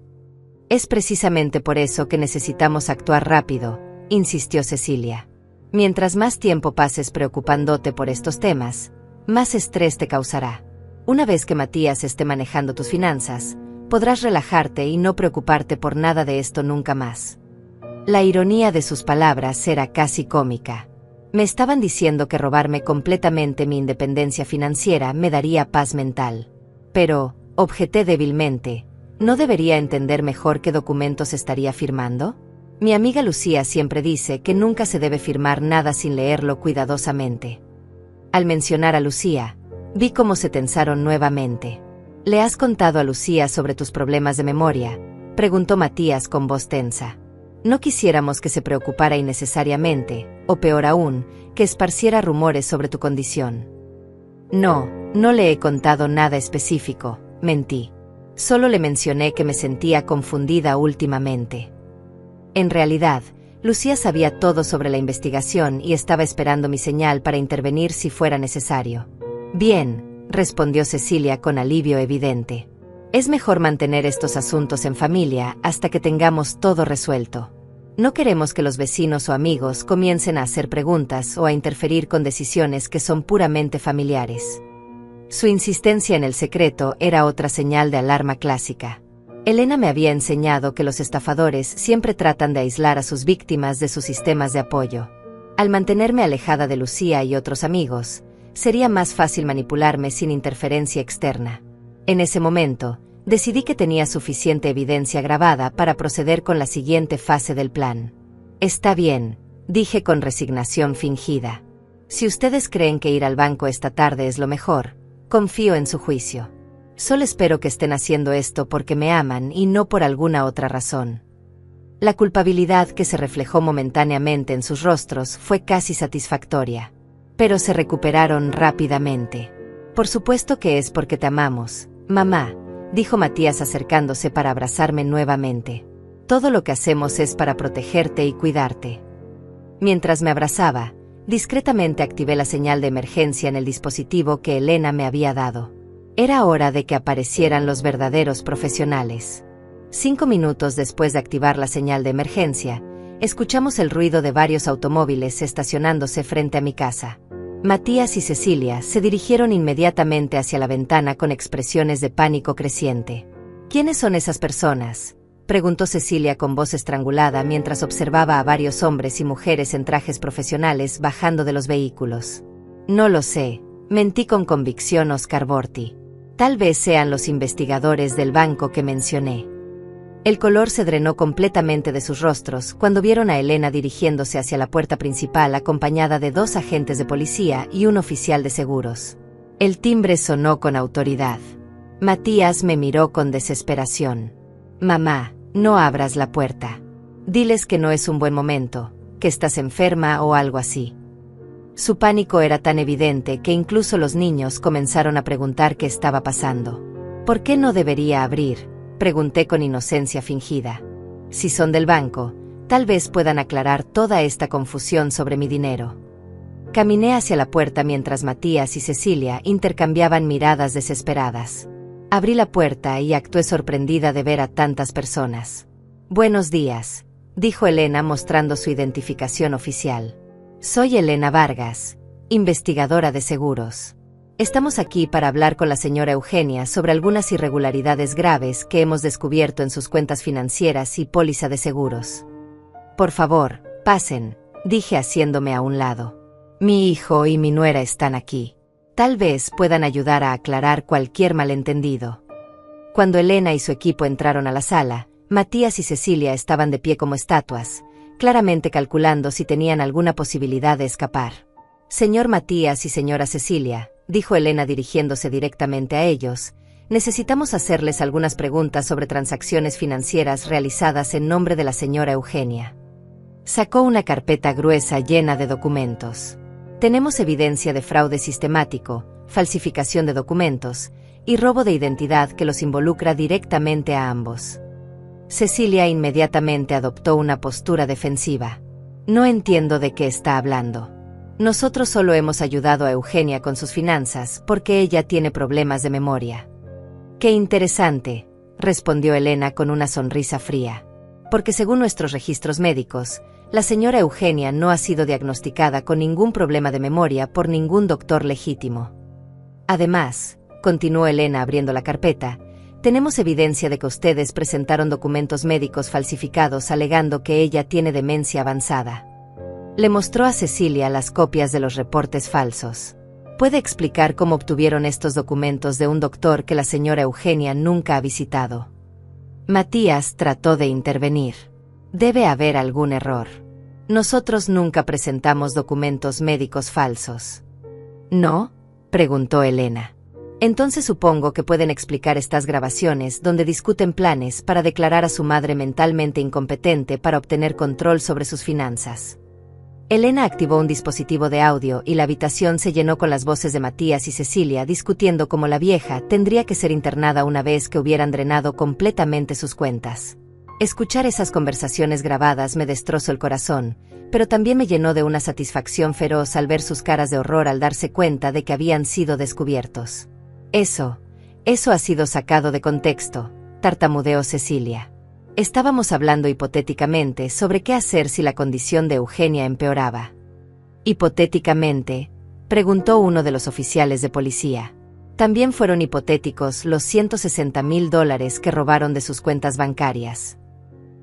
Es precisamente por eso que necesitamos actuar rápido, insistió Cecilia. Mientras más tiempo pases preocupándote por estos temas, más estrés te causará. Una vez que Matías esté manejando tus finanzas, podrás relajarte y no preocuparte por nada de esto nunca más. La ironía de sus palabras era casi cómica. Me estaban diciendo que robarme completamente mi independencia financiera me daría paz mental. Pero, objeté débilmente, ¿no debería entender mejor qué documentos estaría firmando? Mi amiga Lucía siempre dice que nunca se debe firmar nada sin leerlo cuidadosamente. Al mencionar a Lucía, vi cómo se tensaron nuevamente. ¿Le has contado a Lucía sobre tus problemas de memoria?, preguntó Matías con voz tensa. No quisiéramos que se preocupara innecesariamente, o peor aún, que esparciera rumores sobre tu condición. No, no le he contado nada específico, mentí. Solo le mencioné que me sentía confundida últimamente. En realidad, Lucía sabía todo sobre la investigación y estaba esperando mi señal para intervenir si fuera necesario. Bien, respondió Cecilia con alivio evidente. Es mejor mantener estos asuntos en familia hasta que tengamos todo resuelto. No queremos que los vecinos o amigos comiencen a hacer preguntas o a interferir con decisiones que son puramente familiares. Su insistencia en el secreto era otra señal de alarma clásica. Elena me había enseñado que los estafadores siempre tratan de aislar a sus víctimas de sus sistemas de apoyo. Al mantenerme alejada de Lucía y otros amigos, sería más fácil manipularme sin interferencia externa. En ese momento, decidí que tenía suficiente evidencia grabada para proceder con la siguiente fase del plan. Está bien, dije con resignación fingida. Si ustedes creen que ir al banco esta tarde es lo mejor, confío en su juicio. Solo espero que estén haciendo esto porque me aman y no por alguna otra razón. La culpabilidad que se reflejó momentáneamente en sus rostros fue casi satisfactoria. Pero se recuperaron rápidamente. Por supuesto que es porque te amamos, mamá, dijo Matías acercándose para abrazarme nuevamente. Todo lo que hacemos es para protegerte y cuidarte. Mientras me abrazaba, discretamente activé la señal de emergencia en el dispositivo que Elena me había dado. Era hora de que aparecieran los verdaderos profesionales. 5 minutos después de activar la señal de emergencia, escuchamos el ruido de varios automóviles estacionándose frente a mi casa. Matías y Cecilia se dirigieron inmediatamente hacia la ventana con expresiones de pánico creciente. ¿Quiénes son esas personas?, preguntó Cecilia con voz estrangulada mientras observaba a varios hombres y mujeres en trajes profesionales bajando de los vehículos. No lo sé, mentí con convicción Oscar Borti. Tal vez sean los investigadores del banco que mencioné. El color se drenó completamente de sus rostros cuando vieron a Elena dirigiéndose hacia la puerta principal acompañada de 2 agentes de policía y un oficial de seguros. El timbre sonó con autoridad. Matías me miró con desesperación. Mamá, no abras la puerta. Diles que no es un buen momento, que estás enferma o algo así. Su pánico era tan evidente que incluso los niños comenzaron a preguntar qué estaba pasando. ¿Por qué no debería abrir?, pregunté con inocencia fingida. Si son del banco, tal vez puedan aclarar toda esta confusión sobre mi dinero. Caminé hacia la puerta mientras Matías y Cecilia intercambiaban miradas desesperadas. Abrí la puerta y actué sorprendida de ver a tantas personas. Buenos días, dijo Elena mostrando su identificación oficial. Soy Elena Vargas, investigadora de seguros. Estamos aquí para hablar con la señora Eugenia sobre algunas irregularidades graves que hemos descubierto en sus cuentas financieras y póliza de seguros. Por favor, pasen, dije haciéndome a un lado. Mi hijo y mi nuera están aquí. Tal vez puedan ayudar a aclarar cualquier malentendido. Cuando Elena y su equipo entraron a la sala, Matías y Cecilia estaban de pie como estatuas, claramente calculando si tenían alguna posibilidad de escapar. Señor Matías y señora Cecilia, dijo Elena dirigiéndose directamente a ellos, necesitamos hacerles algunas preguntas sobre transacciones financieras realizadas en nombre de la señora Eugenia. Sacó una carpeta gruesa llena de documentos. Tenemos evidencia de fraude sistemático, falsificación de documentos y robo de identidad que los involucra directamente a ambos. Cecilia inmediatamente adoptó una postura defensiva. No entiendo de qué está hablando. Nosotros solo hemos ayudado a Eugenia con sus finanzas porque ella tiene problemas de memoria. Qué interesante, respondió Elena con una sonrisa fría. Porque según nuestros registros médicos, la señora Eugenia no ha sido diagnosticada con ningún problema de memoria por ningún doctor legítimo. Además, continuó Elena abriendo la carpeta, tenemos evidencia de que ustedes presentaron documentos médicos falsificados alegando que ella tiene demencia avanzada. Le mostró a Cecilia las copias de los reportes falsos. ¿Puede explicar cómo obtuvieron estos documentos de un doctor que la señora Eugenia nunca ha visitado? Matías trató de intervenir. Debe haber algún error. Nosotros nunca presentamos documentos médicos falsos. ¿No?, preguntó Elena. Entonces supongo que pueden explicar estas grabaciones donde discuten planes para declarar a su madre mentalmente incompetente para obtener control sobre sus finanzas. Elena activó un dispositivo de audio y la habitación se llenó con las voces de Matías y Cecilia discutiendo cómo la vieja tendría que ser internada una vez que hubieran drenado completamente sus cuentas. Escuchar esas conversaciones grabadas me destrozó el corazón, pero también me llenó de una satisfacción feroz al ver sus caras de horror al darse cuenta de que habían sido descubiertos. Eso ha sido sacado de contexto, tartamudeó Cecilia. Estábamos hablando hipotéticamente sobre qué hacer si la condición de Eugenia empeoraba. ¿Hipotéticamente?, preguntó uno de los oficiales de policía. También fueron hipotéticos los $160,000 que robaron de sus cuentas bancarias.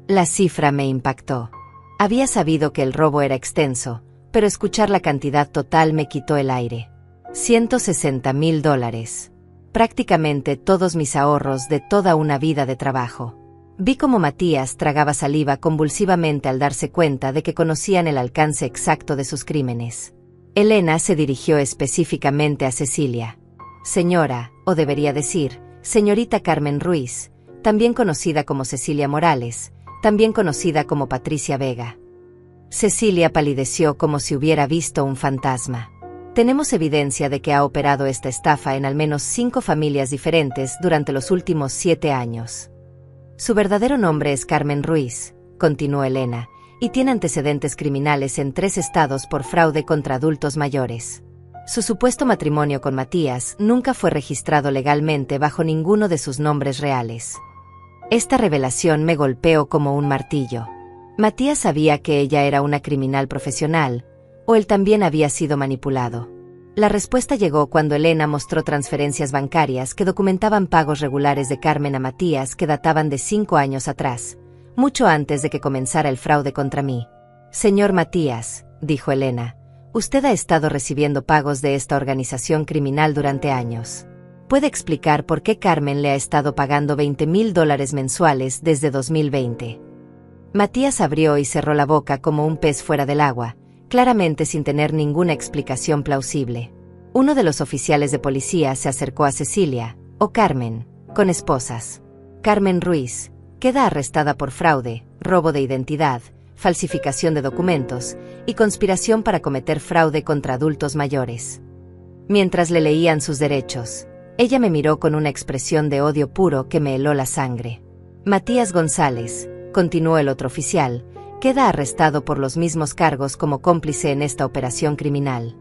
La cifra me impactó. Había sabido que el robo era extenso, pero escuchar la cantidad total me quitó el aire. $160,000. Prácticamente todos mis ahorros de toda una vida de trabajo. Vi cómo Matías tragaba saliva convulsivamente al darse cuenta de que conocían el alcance exacto de sus crímenes. Elena se dirigió específicamente a Cecilia. Señora, o debería decir, señorita Carmen Ruiz, también conocida como Cecilia Morales, también conocida como Patricia Vega. Cecilia palideció como si hubiera visto un fantasma. Tenemos evidencia de que ha operado esta estafa en al menos 5 familias diferentes durante los últimos 7 años. Su verdadero nombre es Carmen Ruiz, continuó Elena, y tiene antecedentes criminales en 3 estados por fraude contra adultos mayores. Su supuesto matrimonio con Matías nunca fue registrado legalmente bajo ninguno de sus nombres reales. Esta revelación me golpeó como un martillo. Matías sabía que ella era una criminal profesional, o él también había sido manipulado. La respuesta llegó cuando Elena mostró transferencias bancarias que documentaban pagos regulares de Carmen a Matías que databan de 5 años atrás, mucho antes de que comenzara el fraude contra mí. Señor Matías, dijo Elena, usted ha estado recibiendo pagos de esta organización criminal durante años. ¿Puede explicar por qué Carmen le ha estado pagando $20,000 mensuales desde 2020? Matías abrió y cerró la boca como un pez fuera del agua, claramente sin tener ninguna explicación plausible. Uno de los oficiales de policía se acercó a Cecilia, o Carmen, con esposas. Carmen Ruiz, queda arrestada por fraude, robo de identidad, falsificación de documentos y conspiración para cometer fraude contra adultos mayores. Mientras le leían sus derechos, ella me miró con una expresión de odio puro que me heló la sangre. Matías González, continuó el otro oficial, queda arrestado por los mismos cargos como cómplice en esta operación criminal.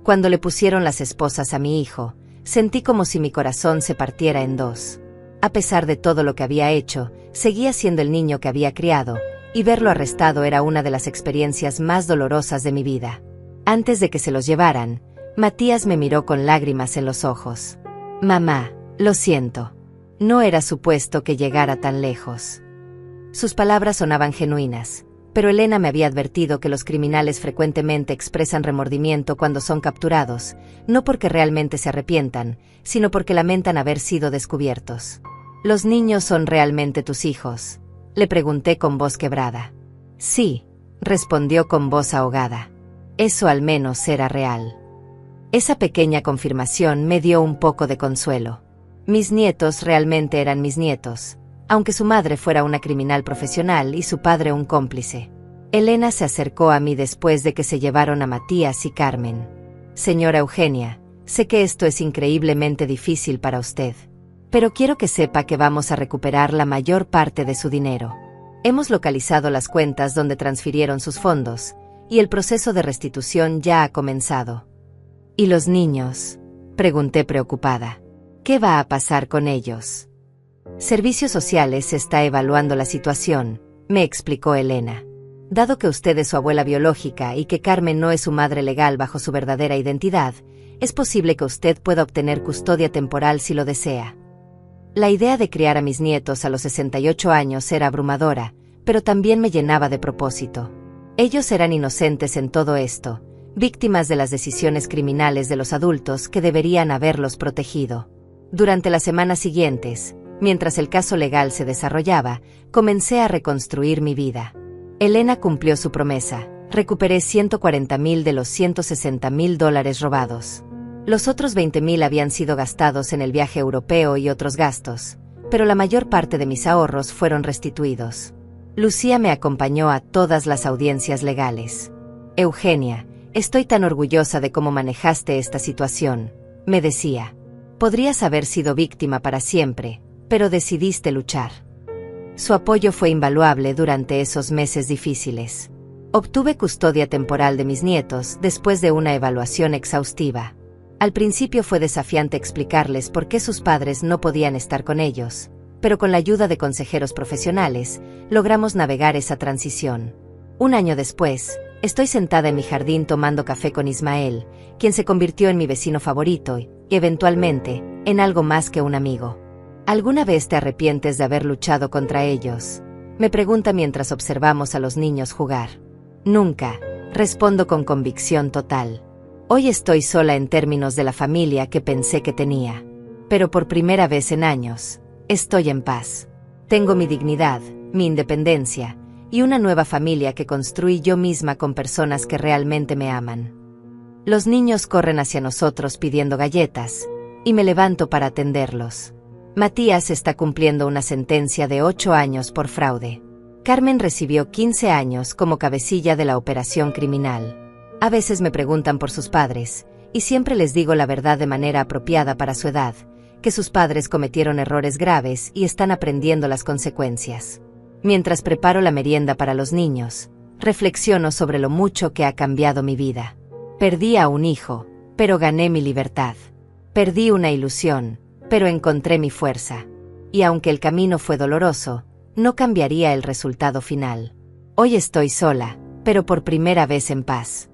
Cuando le pusieron las esposas a mi hijo, sentí como si mi corazón se partiera en 2. A pesar de todo lo que había hecho, seguía siendo el niño que había criado, y verlo arrestado era una de las experiencias más dolorosas de mi vida. Antes de que se los llevaran, Matías me miró con lágrimas en los ojos. Mamá, lo siento. No era supuesto que llegara tan lejos. Sus palabras sonaban genuinas, pero Elena me había advertido que los criminales frecuentemente expresan remordimiento cuando son capturados, no porque realmente se arrepientan, sino porque lamentan haber sido descubiertos. ¿Los niños son realmente tus hijos?, le pregunté con voz quebrada. Sí, respondió con voz ahogada. Eso al menos era real. Esa pequeña confirmación me dio un poco de consuelo. Mis nietos realmente eran mis nietos, aunque su madre fuera una criminal profesional y su padre un cómplice. Elena se acercó a mí después de que se llevaron a Matías y Carmen. Señora Eugenia, sé que esto es increíblemente difícil para usted, pero quiero que sepa que vamos a recuperar la mayor parte de su dinero. Hemos localizado las cuentas donde transfirieron sus fondos, y el proceso de restitución ya ha comenzado. ¿Y los niños?, pregunté preocupada. ¿Qué va a pasar con ellos? Servicios Sociales está evaluando la situación, me explicó Elena. Dado que usted es su abuela biológica y que Carmen no es su madre legal bajo su verdadera identidad, es posible que usted pueda obtener custodia temporal si lo desea. La idea de criar a mis nietos a los 68 años era abrumadora, pero también me llenaba de propósito. Ellos eran inocentes en todo esto, víctimas de las decisiones criminales de los adultos que deberían haberlos protegido. Durante las semanas siguientes, mientras el caso legal se desarrollaba, comencé a reconstruir mi vida. Elena cumplió su promesa. Recuperé $140,000 de los $160,000 robados. Los otros $20,000 habían sido gastados en el viaje europeo y otros gastos, pero la mayor parte de mis ahorros fueron restituidos. Lucía me acompañó a todas las audiencias legales. Eugenia, estoy tan orgullosa de cómo manejaste esta situación, me decía. Podrías haber sido víctima para siempre, pero decidiste luchar. Su apoyo fue invaluable durante esos meses difíciles. Obtuve custodia temporal de mis nietos después de una evaluación exhaustiva. Al principio fue desafiante explicarles por qué sus padres no podían estar con ellos, pero con la ayuda de consejeros profesionales, logramos navegar esa transición. Un año después, estoy sentada en mi jardín tomando café con Ismael, quien se convirtió en mi vecino favorito y, eventualmente, en algo más que un amigo. ¿Alguna vez te arrepientes de haber luchado contra ellos?, me pregunta mientras observamos a los niños jugar. Nunca, Respondo con convicción total. Hoy estoy sola en términos de la familia que pensé que tenía. Pero por primera vez en años, estoy en paz. Tengo mi dignidad, mi independencia, y una nueva familia que construí yo misma con personas que realmente me aman. Los niños corren hacia nosotros pidiendo galletas, y me levanto para atenderlos. Matías está cumpliendo una sentencia de 8 años por fraude. Carmen recibió 15 años como cabecilla de la operación criminal. A veces me preguntan por sus padres, y siempre les digo la verdad de manera apropiada para su edad, que sus padres cometieron errores graves y están aprendiendo las consecuencias. Mientras preparo la merienda para los niños, reflexiono sobre lo mucho que ha cambiado mi vida. Perdí a un hijo, pero gané mi libertad. Perdí una ilusión, pero encontré mi fuerza. Y aunque el camino fue doloroso, no cambiaría el resultado final. Hoy estoy sola, pero por primera vez en paz.